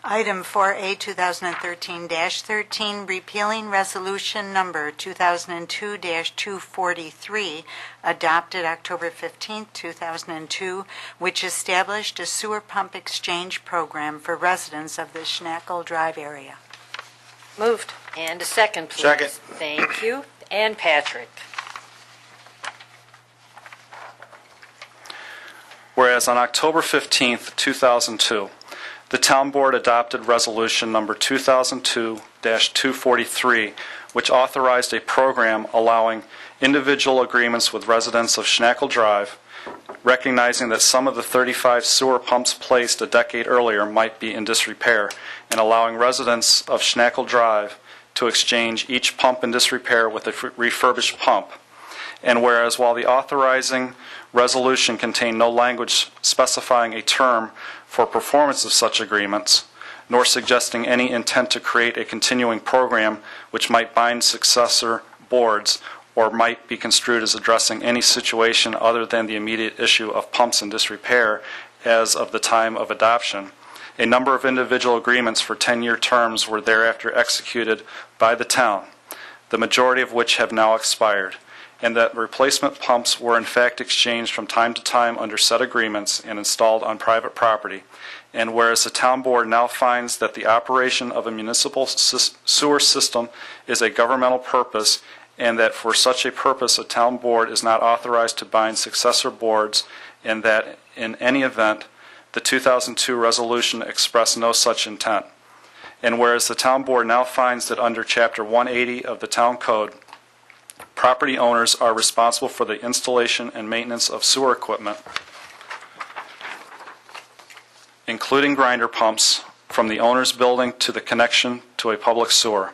Item 4A, 2013-13, repealing resolution number 2002-243, adopted October 15, 2002, which established a sewer pump exchange program for residents of the Schnackle Drive area. Moved. And a second, please. Second. Thank you. And Patrick. Whereas on October 15, 2002, the Town Board adopted Resolution Number 2002-243, which authorized a program allowing individual agreements with residents of Schnackle Drive, recognizing that some of the 35 sewer pumps placed a decade earlier might be in disrepair, and allowing residents of Schnackle Drive to exchange each pump in disrepair with a refurbished pump. And whereas while the authorizing resolution contained no language specifying a term for performance of such agreements, nor suggesting any intent to create a continuing program which might bind successor boards or might be construed as addressing any situation other than the immediate issue of pumps in disrepair as of the time of adoption, a number of individual agreements for 10-year terms were thereafter executed by the town, the majority of which have now expired, and that replacement pumps were in fact exchanged from time to time under said agreements and installed on private property. And whereas the town board now finds that the operation of a municipal sewer system is a governmental purpose, and that for such a purpose a town board is not authorized to bind successor boards, and that in any event the 2002 resolution expressed no such intent. And whereas the town board now finds that under Chapter 180 of the Town Code, property owners are responsible for the installation and maintenance of sewer equipment, including grinder pumps, from the owner's building to the connection to a public sewer,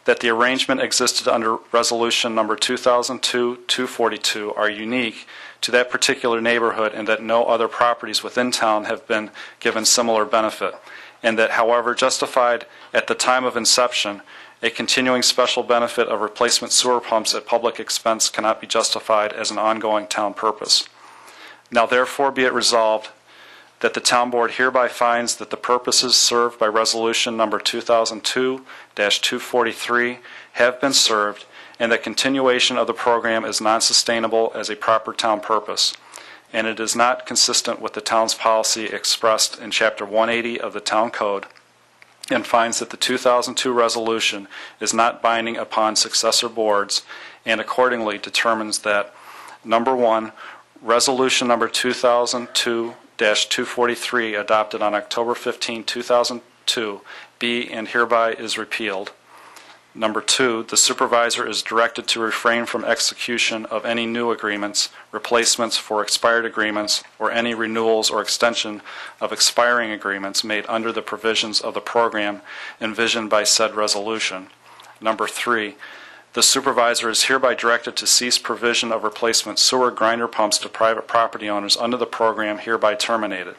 that the arrangement existed under Resolution Number 2002-242 are unique to that particular neighborhood, and that no other properties within town have been given similar benefit, and that, however justified at the time of inception, a continuing special benefit of replacement sewer pumps at public expense cannot be justified as an ongoing town purpose. Now therefore be it resolved that the town board hereby finds that the purposes served by Resolution Number 2002-243 have been served, and that continuation of the program is non-sustainable as a proper town purpose. and it is not consistent with the town's policy expressed in Chapter 180 of the Town Code, and finds that the 2002 resolution is not binding upon successor boards, and accordingly determines that, number one, Resolution number 2002-243, adopted on October 15, 2002, be and hereby is repealed. Number two, the supervisor is directed to refrain from execution of any new agreements, replacements for expired agreements, or any renewals or extension of expiring agreements made under the provisions of the program envisioned by said resolution. Number three, the supervisor is hereby directed to cease provision of replacement sewer grinder pumps to private property owners under the program hereby terminated.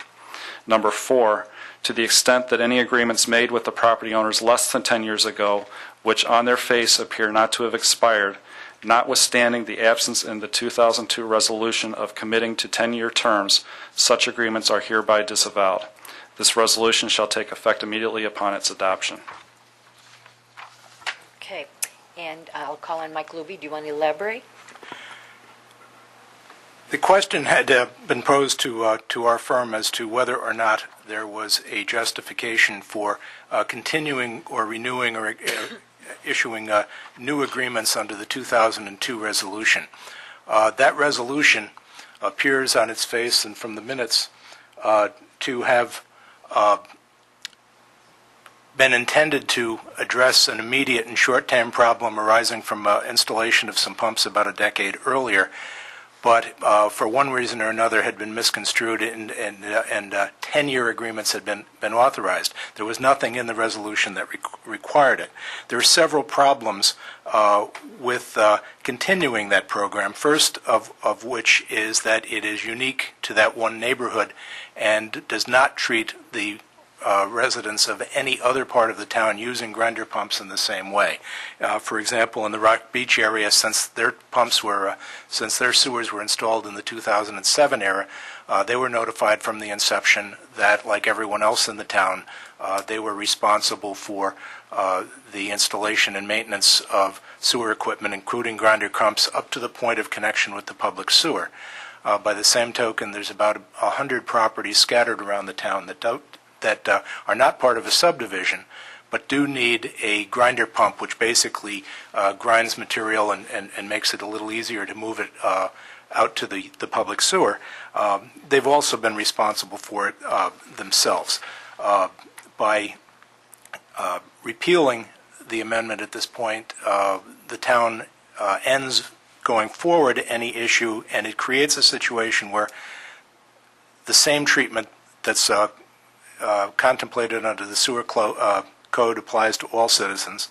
Number four, to the extent that any agreements made with the property owners less than 10 years ago, which on their face appear not to have expired, notwithstanding the absence in the 2002 resolution of committing to 10-year terms, such agreements are hereby disavowed. This resolution shall take effect immediately upon its adoption. Okay, and I'll call on Mike Luby. Do you want to elaborate? The question had been posed to our firm as to whether or not there was a justification for continuing or renewing or issuing new agreements under the 2002 resolution. That resolution appears on its face and from the minutes to have been intended to address an immediate and short-term problem arising from installation of some pumps about a decade earlier, but for one reason or another had been misconstrued and 10-year agreements had been authorized. There was nothing in the resolution that required it. There are several problems with continuing that program, first of which is that it is unique to that one neighborhood and does not treat the residents of any other part of the town using grinder pumps in the same way. For example, in the Rock Beach area, since their sewers were installed in the 2007 era, they were notified from the inception that, like everyone else in the town, they were responsible for the installation and maintenance of sewer equipment, including grinder pumps, up to the point of connection with the public sewer. By the same token, there's about 100 properties scattered around the town that are not part of a subdivision, but do need a grinder pump, which basically grinds material and makes it a little easier to move it out to the public sewer. They've also been responsible for it themselves. By repealing the amendment at this point, the town ends going forward any issue, and it creates a situation where the same treatment that's contemplated under the sewer code applies to all citizens,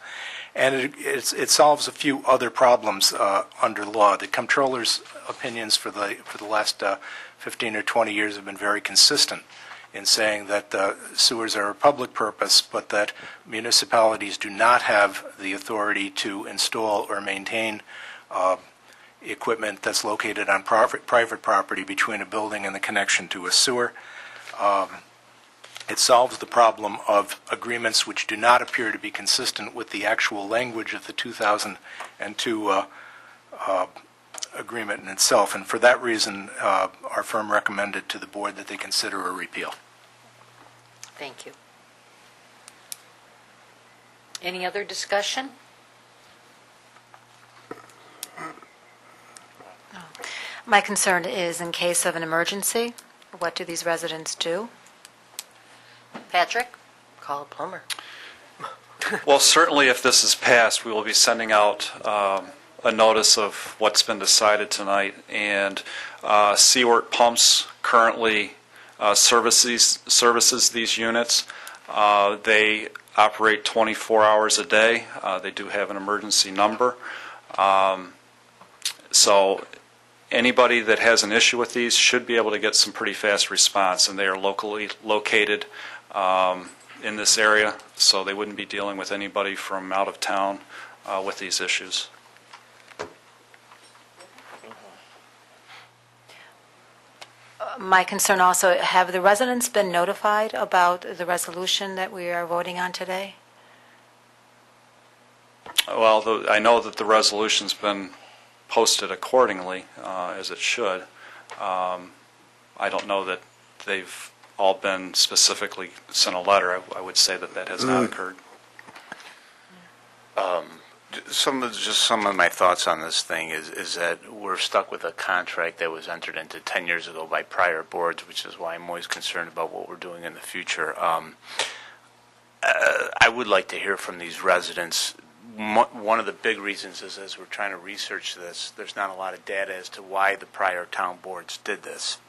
and it solves a few other problems under law. The comptroller's opinions for the last 15 or 20 years have been very consistent in saying that sewers are a public purpose, but that municipalities do not have the authority to install or maintain equipment that's located on private property between a building and the connection to a sewer. It solves the problem of agreements which do not appear to be consistent with the actual language of the 2002 agreement in itself. And for that reason, our firm recommended to the board that they consider a repeal. Thank you. Any other discussion? My concern is in case of an emergency, what do these residents do? Patrick? Call a plumber. Well, certainly if this is passed, we will be sending out a notice of what's been decided tonight. And Seawort Pumps currently services these units. They operate 24 hours a day. They do have an emergency number. So anybody that has an issue with these should be able to get some pretty fast response, and they are locally located in this area, so they wouldn't be dealing with anybody from out of town with these issues. My concern also, have the residents been notified about the resolution that we are voting on today? Well, I know that the resolution's been posted accordingly, as it should. I don't know that they've all been specifically sent a letter. I would say that that has not occurred. Some of my thoughts on this thing is that we're stuck with a contract that was entered into 10 years ago by prior boards, which is why I'm always concerned about what we're doing in the future. I would like to hear from these residents. One of the big reasons is, as we're trying to research this, there's not a lot of data as to why the prior town boards did this.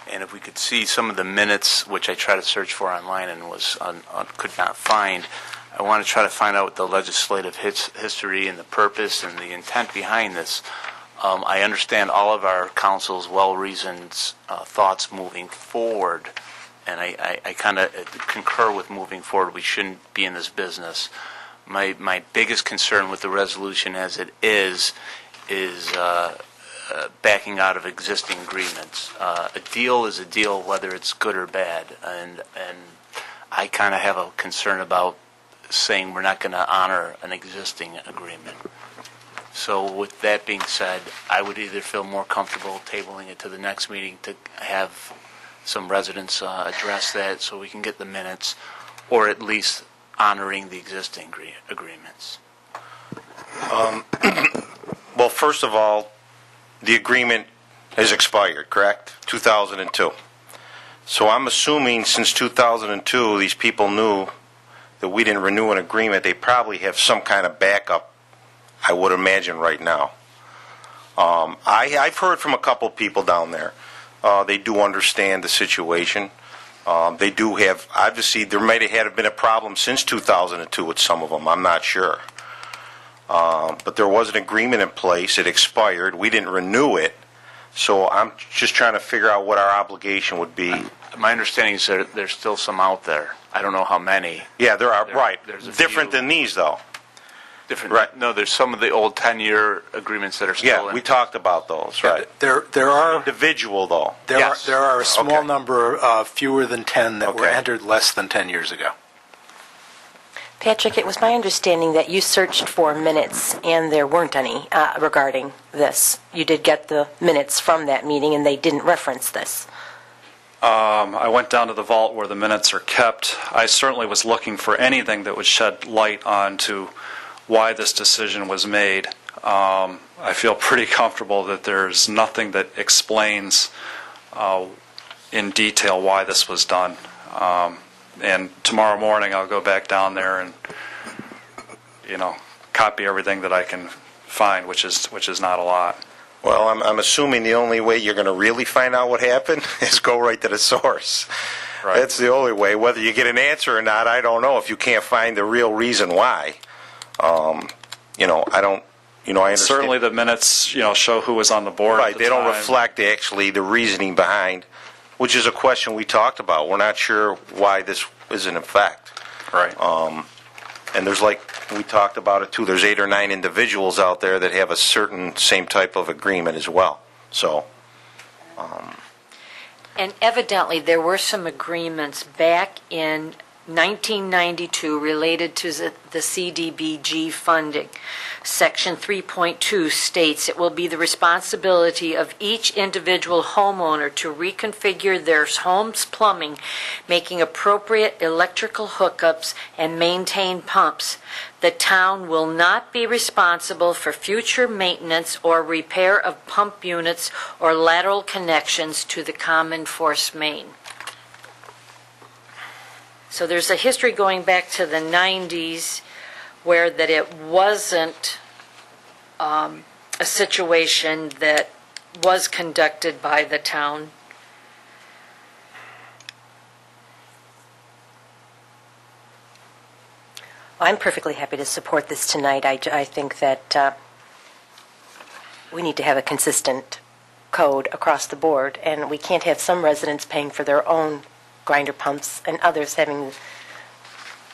And if we could see some of the minutes, which I tried to search for online and could not find, I want to try to find out the legislative history and the purpose and the intent behind this. I understand all of our council's well-reasoned thoughts moving forward, and I kind of concur with moving forward. We shouldn't be in this business. My biggest concern with the resolution as it is backing out of existing agreements. A deal is a deal, whether it's good or bad, and I kind of have a concern about saying we're not going to honor an existing agreement. So with that being said, I would either feel more comfortable tabling it to the next meeting to have some residents address that so we can get the minutes, or at least honoring the existing agreements. Well, first of all, the agreement has expired, correct? 2002. So I'm assuming since 2002, these people knew that we didn't renew an agreement. They probably have some kind of backup, I would imagine, right now. I've heard from a couple people down there. They do understand the situation. They do have, obviously, there might have been a problem since 2002 with some of them. I'm not sure. But there was an agreement in place. It expired. We didn't renew it. So I'm just trying to figure out what our obligation would be. My understanding is that there's still some out there. I don't know how many. Yeah, there are, right. There's a different few. than these, though. Different. Right. No, there's some of the old 10-year agreements that are still Yeah, in. we talked about those, right. There are individual, though. there are a small Okay. number, fewer than 10, that were Okay. entered less than 10 years ago. Patrick, it was my understanding that you searched for minutes and there weren't any regarding this. You did get the minutes from that meeting and they didn't reference this. I went down to the vault where the minutes are kept. I certainly was looking for anything that would shed light onto why this decision was made. I feel pretty comfortable that there's nothing that explains in detail why this was done. And tomorrow morning I'll go back down there and, copy everything that I can find, which is not a lot. Well, I'm assuming the only way you're going to really find out what happened is go right to the source. Right. That's the only way. Whether you get an answer or not, I don't know. If you can't find the real reason why, I don't. I understand. Certainly the minutes, show who was on the board. Right. At the They don't time. reflect actually the reasoning behind, which is a question we talked about. We're not sure why this is in effect. Right. And there's, like we talked about it too, there's 8 or 9 individuals out there that have a certain same type of agreement as well. So. And evidently, there were some agreements back in 1992 related to the CDBG funding. Section 3.2 states it will be the responsibility of each individual homeowner to reconfigure their home's plumbing, making appropriate electrical hookups, and maintain pumps. The town will not be responsible for future maintenance or repair of pump units or lateral connections to the common force main. So there's a history going back to the 90s where that it wasn't a situation that was conducted by the town. I'm perfectly happy to support this tonight. I think that we need to have a consistent code across the board, and we can't have some residents paying for their own grinder pumps and others having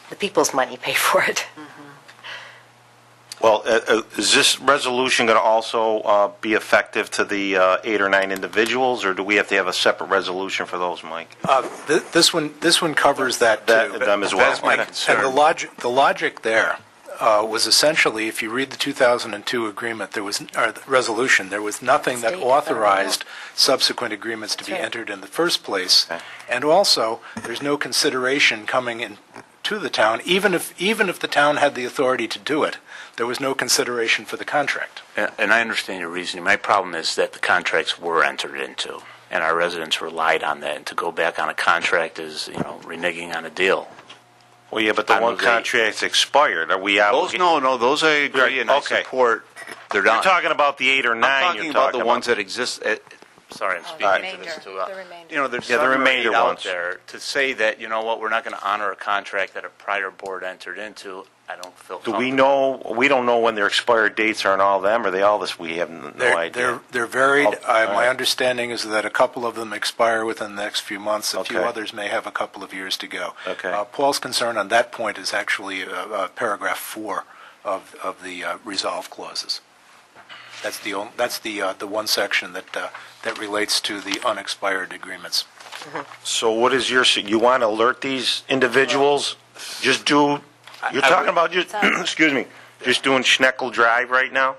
the people's money pay for it. Well, is this resolution going to also be effective to the 8 or 9 individuals, or do we have to have a separate resolution for those, Mike? This one covers that too. Them as well. That's my concern. And the logic there was essentially, if you read the 2002 agreement, there was, or the resolution, there was nothing that authorized subsequent agreements to be entered in the first place. And also, there's no consideration coming in to the town, even if the town had the authority to do it, there was no consideration for the contract. And I understand your reasoning. My problem is that the contracts were entered into, and our residents relied on that. And to go back on a contract is, reneging on a deal. Well, yeah, but the one contract's expired. Are we obligated? Those I agree and I support. They're done. You're talking about the 8 or 9. I'm talking about the ones that exist. Sorry, I'm speaking to this too. There's the remainder out ones. there to say that, we're not going to honor a contract that a prior board entered into. I don't feel Do comfortable. we know, we don't know when their expired dates are on all of them, or they all this, we have no idea. They're varied. All My right. understanding is that a couple of them expire within the next few months. A few Okay. others may have a couple of years to go. Okay. Paul's concern on that point is actually paragraph 4 of the resolve clauses. That's the one section that relates to the unexpired agreements. So what is you want to alert these individuals? You're talking about just, excuse me, just doing Schneckel Drive right now?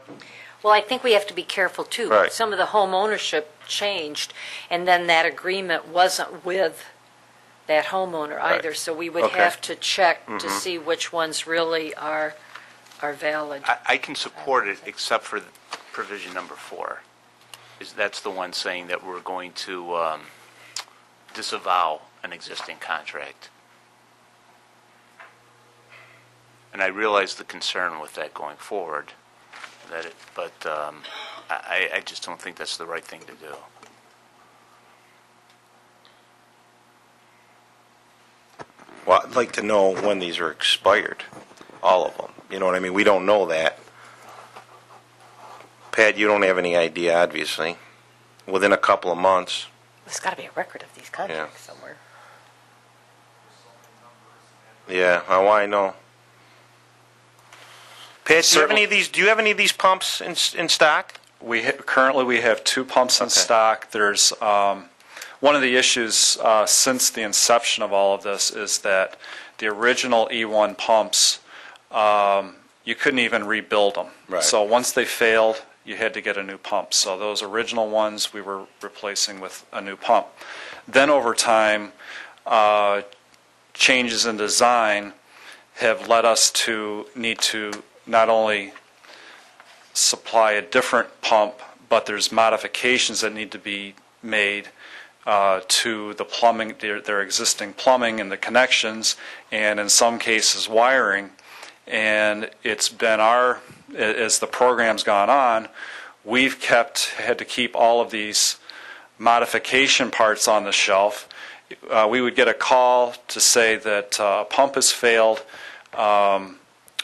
Well, I think we have to be careful, too. Right. Some of the home ownership changed, and then that agreement wasn't with that homeowner Right. either, so we would Okay. have to check to Mhm. see which ones really are valid. I can support it except for provision number 4. That's the one saying that we're going to disavow an existing contract. And I realize the concern with that going forward, but I just don't think that's the right thing to do. Well, I'd like to know when these are expired, all of them. You know what I mean? We don't know that. Pat, you don't have any idea, obviously. Within a couple of months. There's got to be a record of these contracts somewhere. Yeah, how I know. Pat, do you have any of these pumps in stock? Currently, we have 2 pumps in stock. There's one of the issues since the inception of all of this is that the original E1 pumps, you couldn't even rebuild them. Right. So once they failed, you had to get a new pump. So those original ones we were replacing with a new pump. Then over time, changes in design have led us to need to not only supply a different pump, but there's modifications that need to be made to the plumbing, their existing plumbing and the connections, and in some cases wiring. And it's been as the program's gone on, we've had to keep all of these modification parts on the shelf. We would get a call to say that a pump has failed.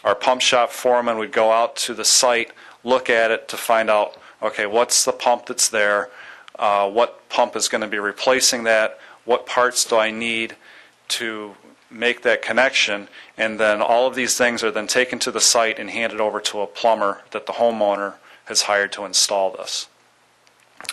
Our pump shop foreman would go out to the site, look at it to find out, okay, what's the pump that's there? What pump is going to be replacing that? What parts do I need to make that connection? And then all of these things are then taken to the site and handed over to a plumber that the homeowner has hired to install this.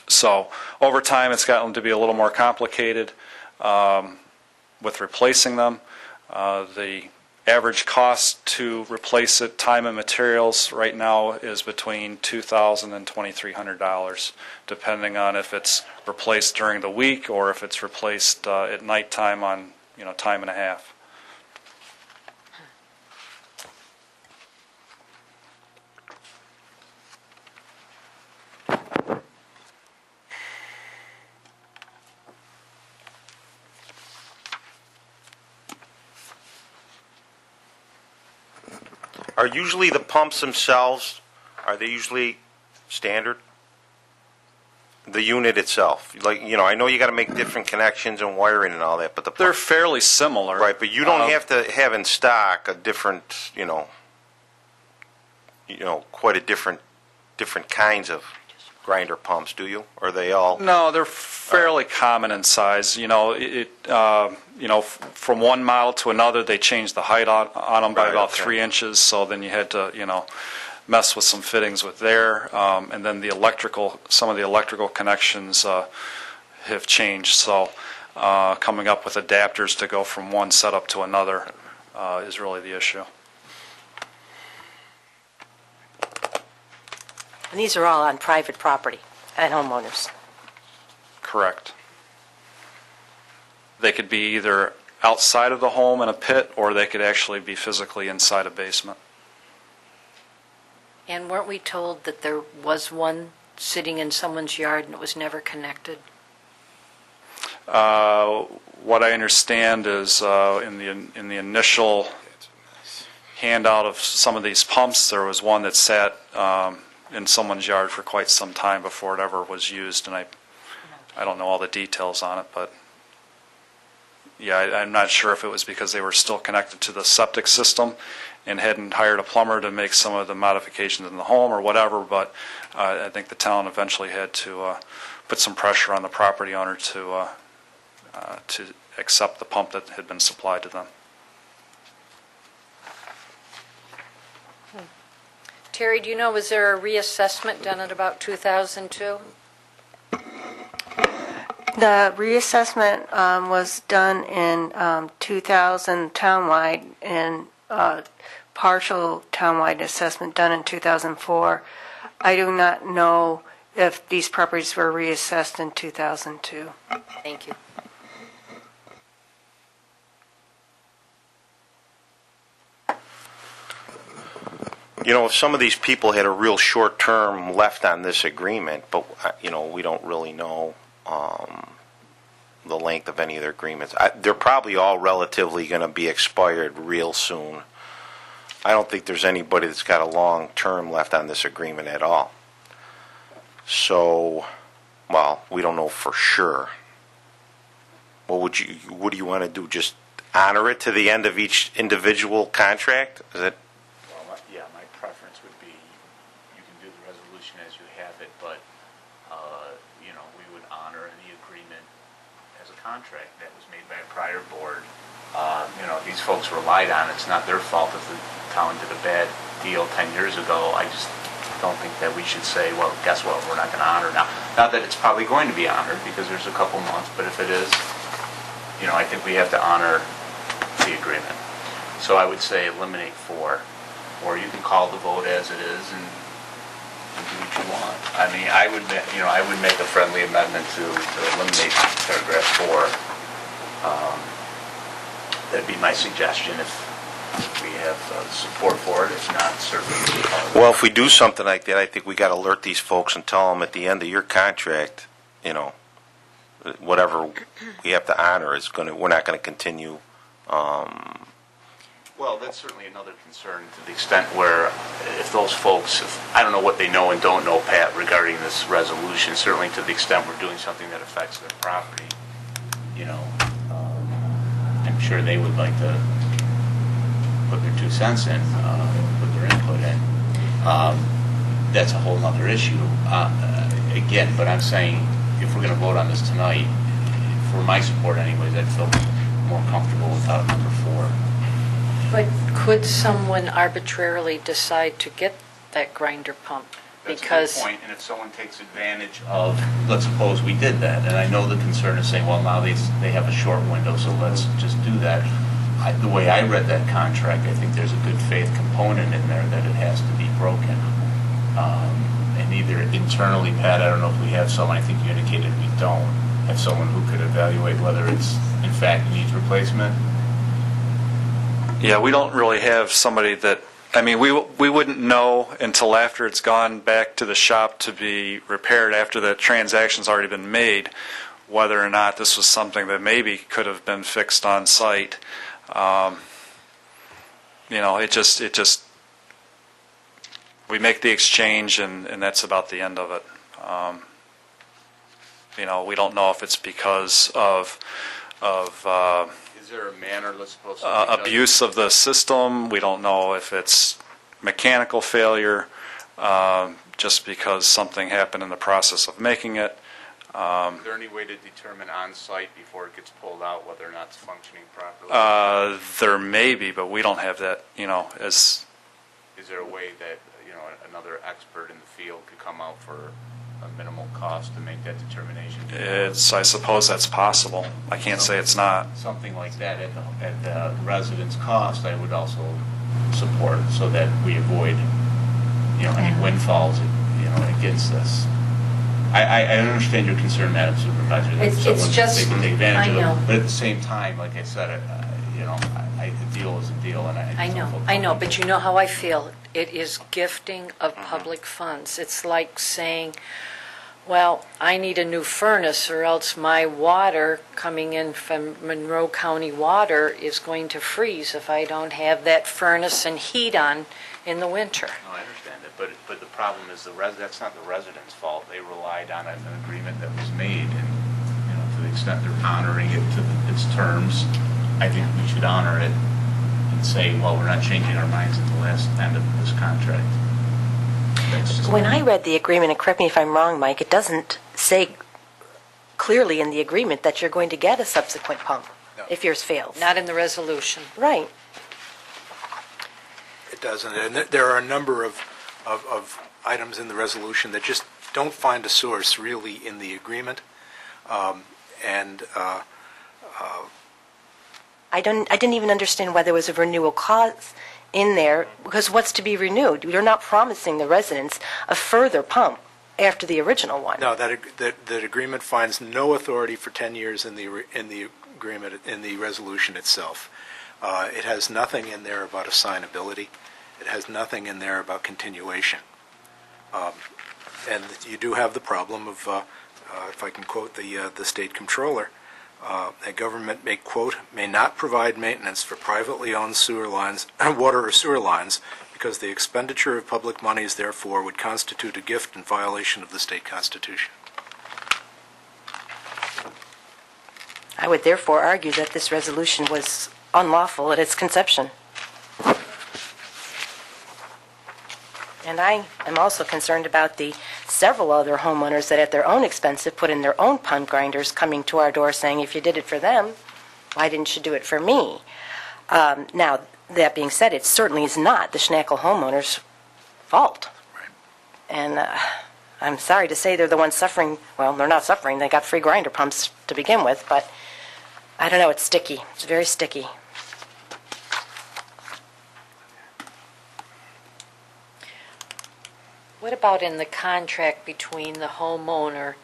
So over time, it's gotten to be a little more complicated with replacing them. The average cost to replace it, time and materials, right now is between $2,000 and $2,300, depending on if it's replaced during the week or if it's replaced at nighttime on time and a half. Are usually the pumps themselves, are they usually standard? The unit itself, I know you got to make different connections and wiring and all that, but They're fairly similar. Right, but you don't have to have in stock a different, quite a different kinds of grinder pumps, do you? Or are they all? No, they're fairly common in size. From one model to another, they changed the height on them by about 3 inches. So then you had to, mess with some fittings with there, and then some of the electrical connections have changed. So coming up with adapters to go from one setup to another is really the issue. And these are all on private property and homeowners. Correct. They could be either outside of the home in a pit, or they could actually be physically inside a basement. And weren't we told that there was one sitting in someone's yard and it was never connected? What I understand is in the initial handout of some of these pumps, there was one that sat in someone's yard for quite some time before it ever was used, and I don't know all the details on it, but yeah, I'm not sure if it was because they were still connected to the septic system and hadn't hired a plumber to make some of the modifications in the home or whatever, but I think the town eventually had to put some pressure on the property owner to accept the pump that had been supplied to them. Terry, do you know, was there a reassessment done at about 2002? The reassessment was done in 2000 townwide, and partial townwide assessment done in 2004. I do not know if these properties were reassessed in 2002. Thank you. You know, if some of these people had a real short term left on this agreement, but, you know, we don't really know the length of any of their agreements. They're probably all relatively going to be expired real soon. I don't think there's anybody that's got a long term left on this agreement at all. So, well, we don't know for sure. What do you want to do? Just honor it to the end of each individual contract? Is it? Yeah, my preference would be you can do the resolution as you have it, but, you know, we would honor the agreement as a contract that was made by a prior board. You know, these folks relied on it. It's not their fault if the town did a bad deal 10 years ago. I just don't think that we should say, well, guess what, we're not going to honor now. Not that it's probably going to be honored because there's a couple months, but if it is, you know, I think we have to honor the agreement. So I would say eliminate 4, or you can call the vote as it is and do what you want. I mean, I would make a friendly amendment to eliminate paragraph 4. That'd be my suggestion if we have support for it. If not, certainly. Well, if we do something like that, I think we got to alert these folks and tell them at the end of your contract, you know, whatever we have to honor is we're not going to continue. Well, that's certainly another concern to the extent where if those folks, I don't know what they know and don't know, Pat, regarding this resolution, certainly to the extent we're doing something that affects their property, you know, I'm sure they would like to put their 2 cents in, put their input in. That's a whole other issue. Again, but I'm saying if we're going to vote on this tonight, for my support anyways, I'd feel more comfortable without number 4. But could someone arbitrarily decide to get that grinder pump? That's a good point, and if someone takes advantage of, let's suppose we did that, and I know the concern is saying, well, now they have a short window, so let's just do that. The way I read that contract, I think there's a good faith component in there that it has to be broken. And either internally, Pat, I don't know if we have someone, I think you indicated we don't, have someone who could evaluate whether it's in fact needs replacement. Yeah, we don't really have somebody that, I mean, we wouldn't know until after it's gone back to the shop to be repaired, after the transaction's already been made, whether or not this was something that maybe could have been fixed on site. You know, it just we make the exchange and that's about the end of it. You know, we don't know if it's because of Is there a manner, let's suppose, abuse of the system. We don't know if it's mechanical failure, just because something happened in the process of making it. Is there any way to determine on-site before it gets pulled out whether or not it's functioning properly? There may be, but we don't have that, you know, as... Is there a way that, you know, another expert in the field could come out for a minimal cost to make that determination? I suppose that's possible. I can't say it's not. Something like that at the resident's cost, I would also support, so that we avoid, you know, any windfalls, you against this. I understand your concern, Madam Supervisor, that It's someone just- they can take advantage I of it. know. But at the same time, like I said, a deal is a deal, and I just don't feel I know, but comfortable. you know how I feel. It is gifting of public funds. It's like saying, well, I need a new furnace or else my water coming in from Monroe County Water is going to freeze if I don't have that furnace and heat on in the winter. No, I understand it, but the problem is that's not the residents' fault. They relied on an agreement that was made, and to the extent they're honoring it to its terms, I think we should honor it and say, well, we're not changing our minds at the last end of this contract. When I read the agreement, and correct me if I'm wrong, Mike, it doesn't say clearly in the agreement that you're going to get a subsequent pump if yours fails. Not in the resolution. Right. It doesn't, and there are a number of items in the resolution that just don't find a source really in the agreement, I didn't even understand why there was a renewal clause in there, because what's to be renewed? You're not promising the residents a further pump after the original one. No, that agreement finds no authority for 10 years in the agreement, in the resolution itself. It has nothing in there about assignability. It has nothing in there about continuation. And you do have the problem of, if I can quote the state controller, a government may, quote, may not provide maintenance for privately owned sewer lines, water or sewer lines, because the expenditure of public monies, therefore, would constitute a gift in violation of the state constitution. I would therefore argue that this resolution was unlawful at its conception. And I am also concerned about the several other homeowners that at their own expense have put in their own pump grinders coming to our door saying, if you did it for them, why didn't you do it for me? Now, that being said, it certainly is not the Schnackle homeowners' fault. And I'm sorry to say they're the ones suffering. Well, they're not suffering. They got free grinder pumps to begin with, but I don't know. It's sticky. It's very sticky. What about in the contract between the homeowner,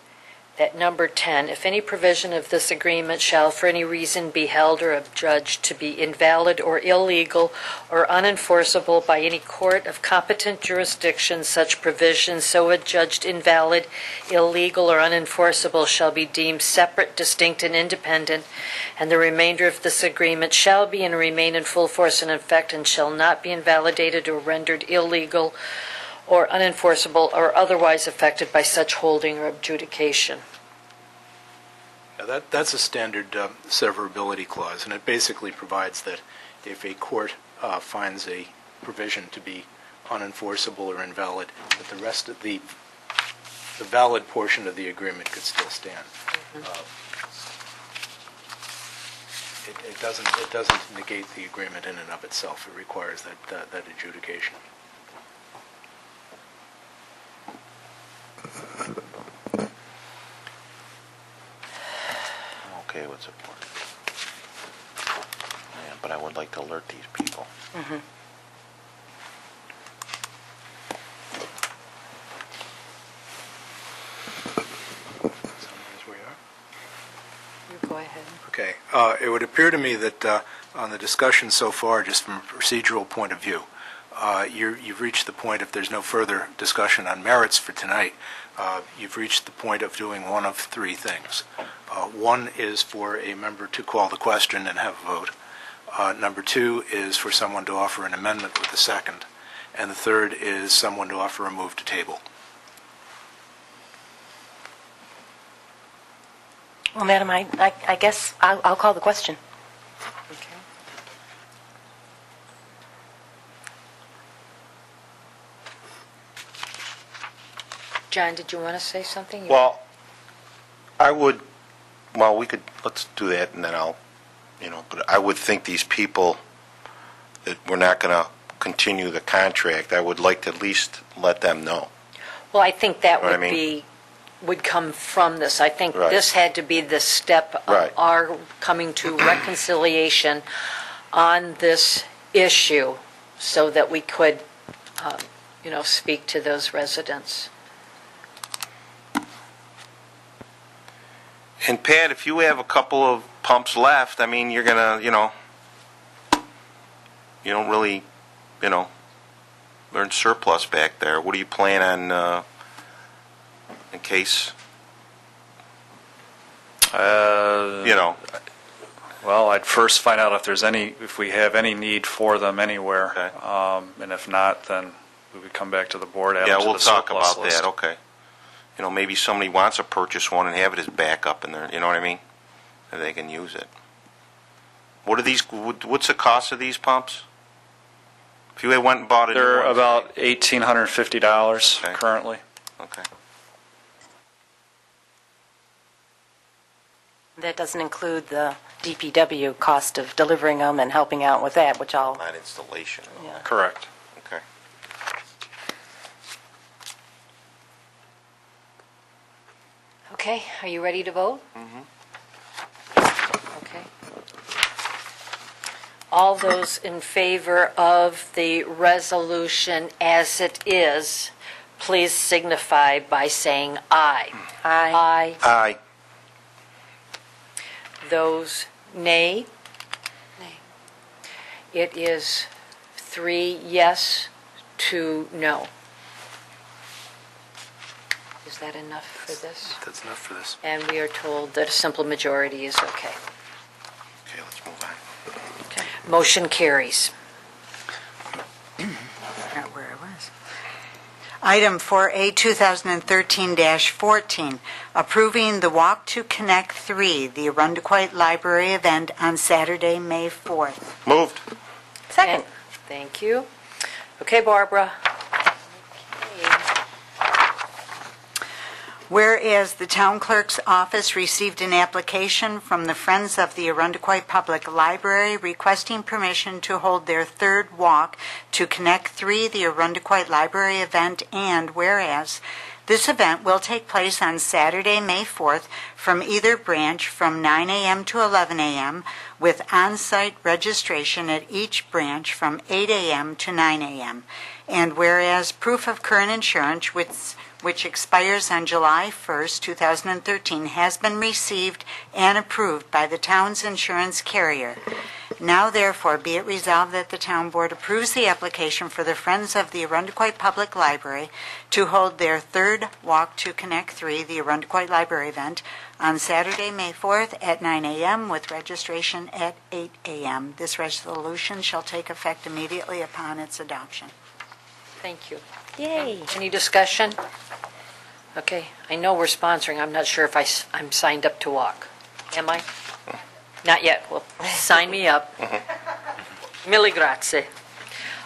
that number 10, if any provision of this agreement shall for any reason be held or adjudged to be invalid or illegal or unenforceable by any court of competent jurisdiction, such provision so adjudged invalid, illegal, or unenforceable shall be deemed separate, distinct, and independent, and the remainder of this agreement shall be and remain in full force and effect and shall not be invalidated or rendered illegal or unenforceable or otherwise affected by such holding or adjudication. Now that's a standard severability clause, and it basically provides that if a court finds a provision to be unenforceable or invalid, that the rest of the valid portion of the agreement could still stand. It doesn't negate the agreement in and of itself. It requires that adjudication. Okay with support. Yeah, but I would like to alert these people. Mm-hmm. You go ahead. Okay. It would appear to me that on the discussion so far, just from a procedural point of view, you've reached the point, if there's no further discussion on merits for tonight, you've reached the point of doing one of three things. One is for a member to call the question and have a vote. Number two is for someone to offer an amendment with a second. And the third is someone to offer a move to table. Well, Madam, I guess I'll call the question. Okay. John, did you want to say something? Well, let's do that, and then but I would think these people that we're not going to continue the contract, I would like to at least let them know. Well, I think that Know what would I mean? would come from this. I think Right. this had to be the step of Right. our coming to reconciliation on this issue so that we could, speak to those residents. And Pat, if you have a couple of pumps left, I mean, you're gonna, you don't really, earn surplus back there. What do you plan on, in case, Well, I'd first find out if we have any need for them anywhere. Okay. And if not, then we would come back to the board, add Yeah, them to we'll the talk surplus about list. that, okay. Maybe somebody wants to purchase one and have it as backup in there, you know what I mean? And they can use it. What are these, what's the cost of these pumps? If you went and bought a new They're one, about $1,850 Okay. currently. Okay. That doesn't include the DPW cost of delivering them and helping out with that, which I'll... Not installation. Yeah. Correct. Okay. Okay, are you ready to vote? Mm-hmm. Okay. All those in favor of the resolution as it is, please signify by saying aye. Aye. Aye. Aye. Those nay? Nay. It is 3 yes, 2 no. Is that enough for this? That's enough for this. And we are told that a simple majority is okay. Okay, let's move on. Motion carries. Forgot where I was. Item 4A, 2013-14, approving the Walk to Connect 3, the Arundequoit Library event on Saturday, May 4th. Moved. Second. Thank you. Okay, Barbara. Whereas the town clerk's office received an application from the Friends of the Arundequoit Public Library requesting permission to hold their third Walk to Connect 3, the Arundequoit Library event, and whereas this event will take place on Saturday, May 4th, from either branch from 9 a.m. to 11 a.m., with on-site registration at each branch from 8 a.m. to 9 a.m. And whereas proof of current insurance, which expires on July 1st, 2013, has been received and approved by the town's insurance carrier. Now therefore be it resolved that the town board approves the application for the Friends of the Arundequoit Public Library to hold their third Walk to Connect 3, the Arundequoit Library event, on Saturday, May 4th at 9 a.m. with registration at 8 a.m. This resolution shall take effect immediately upon its adoption. Thank you. Yay. Any discussion? Okay, I know we're sponsoring. I'm not sure if I'm signed up to walk. Am I? Not yet. Well, sign me up. Mille grazie.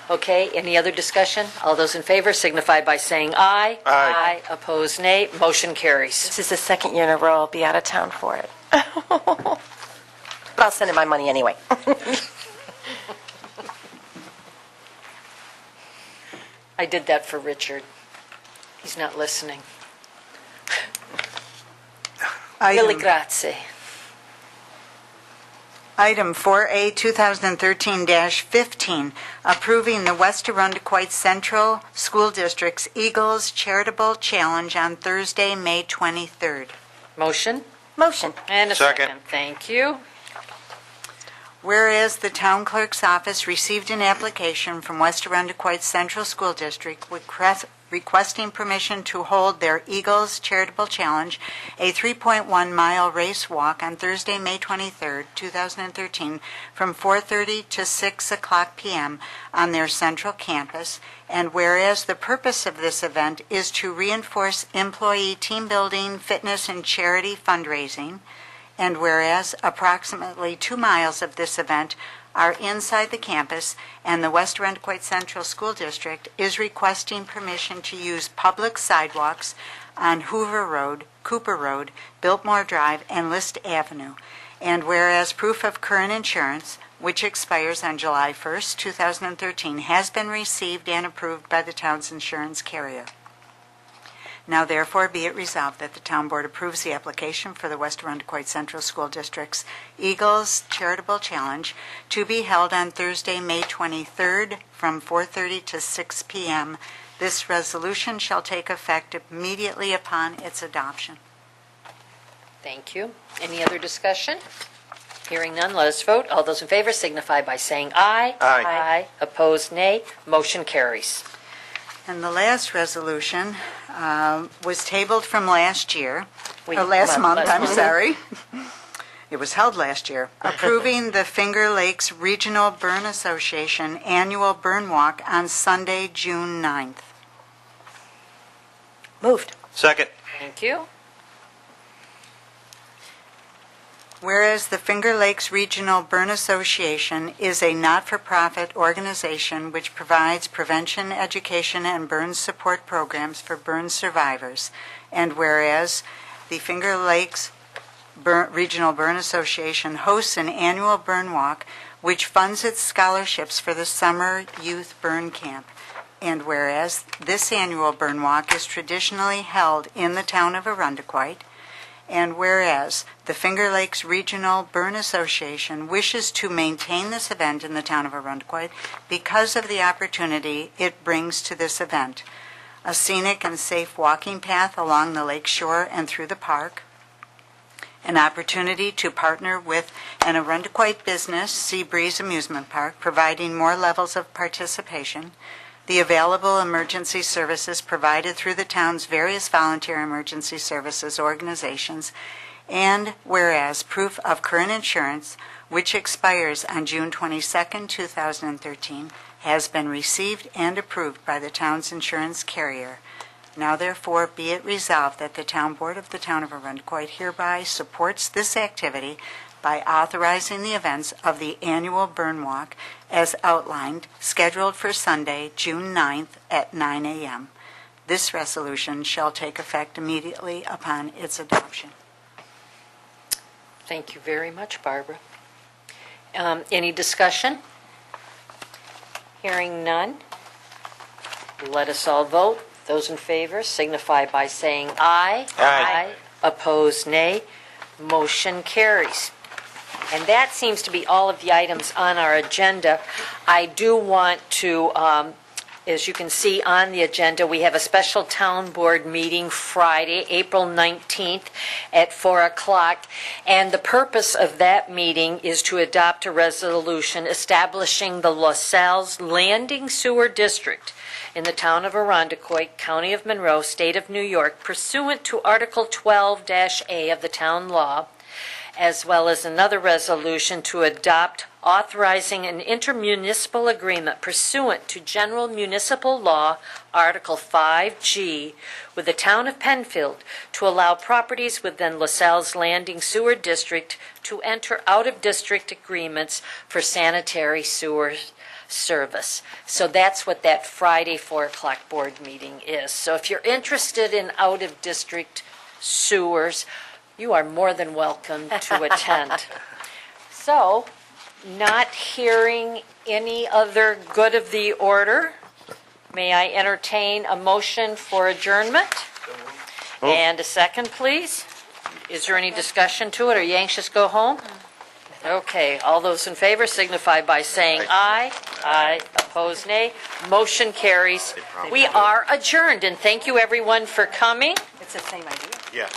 Okay, any other discussion? All those in favor signify by saying aye. Aye. Opposed, nay. Motion carries. This is the second year in a row I'll be out of town for it. But I'll send in my money anyway. I did that for Richard. He's not listening. Mille grazie. Item 4A, 2013-15, approving the West Arundequoit Central School District's Eagles Charitable Challenge on Thursday, May 23rd. Motion? Motion. And a Second. second. Thank you. Whereas the town clerk's office received an application from West Arundequoit Central School District requesting permission to hold their Eagles Charitable Challenge, a 3.1-mile race walk on Thursday, May 23rd, 2013, from 4:30 to 6 o'clock p.m. on their central campus, and whereas the purpose of this event is to reinforce employee team building, fitness, and charity fundraising, and whereas approximately 2 miles of this event are inside the campus, and the West Arundequoit Central School District is requesting permission to use public sidewalks on Hoover Road, Cooper Road, Biltmore Drive, and List Avenue. And whereas proof of current insurance, which expires on July 1st, 2013, has been received and approved by the town's insurance carrier. Now therefore be it resolved that the town board approves the application for the West Arundequoit Central School District's Eagles Charitable Challenge to be held on Thursday, May 23rd from 4:30 to 6 p.m. This resolution shall take effect immediately upon its adoption. Thank you. Any other discussion? Hearing none, let us vote. All those in favor signify by saying aye. Aye. Opposed, nay. Motion carries. And the last resolution was tabled from last year, or last month, month, I'm sorry. It was held last year, approving the Finger Lakes Regional Burn Association Annual Burn Walk on Sunday, June 9th. Moved. Second. Thank you. Whereas the Finger Lakes Regional Burn Association is a not-for-profit organization which provides prevention, education, and burn support programs for burn survivors, and whereas the Finger Lakes Regional Burn Association hosts an annual burn walk which funds its scholarships for the Summer Youth Burn Camp, and whereas this annual burn walk is traditionally held in the town of Arundequoit, and whereas the Finger Lakes Regional Burn Association wishes to maintain this event in the town of Arundequoit because of the opportunity it brings to this event: a scenic and safe walking path along the lake shore and through the park, an opportunity to partner with an Arundequoit business, Sea Breeze Amusement Park, providing more levels of participation, the available emergency services provided through the town's various volunteer emergency services organizations, and whereas proof of current insurance, which expires on June 22, 2013, has been received and approved by the town's insurance carrier. Now therefore be it resolved that the Town Board of the Town of Arundequoit hereby supports this activity by authorizing the events of the annual burn walk as outlined, scheduled for Sunday, June 9th at 9 a.m. This resolution shall take effect immediately upon its adoption. Thank you very much, Barbara. Any discussion? Hearing none. Let us all vote. Those in favor signify by saying aye. Aye. Opposed, nay. Motion carries. And that seems to be all of the items on our agenda. I do want to, as you can see on the agenda, we have a special town board meeting Friday, April 19th at 4 o'clock. And the purpose of that meeting is to adopt a resolution establishing the LaSalle's Landing Sewer District in the town of Arundequoit, County of Monroe, State of New York, pursuant to Article 12-A of the town law, as well as another resolution to adopt authorizing an intermunicipal agreement pursuant to General Municipal Law, Article 5G, with the town of Penfield to allow properties within LaSalle's Landing Sewer District to enter out-of-district agreements for sanitary sewer service. So that's what that Friday 4 o'clock board meeting is. So if you're interested in out-of-district sewers, you are more than welcome to attend. So, not hearing any other good of the order, may I entertain a motion for adjournment? And a second, please. Is there any discussion to it? Are you anxious to go home? Okay, all those in favor signify by saying aye. Aye. Opposed, nay. Motion carries. We are adjourned, and thank you everyone for coming. It's the same idea. Yeah.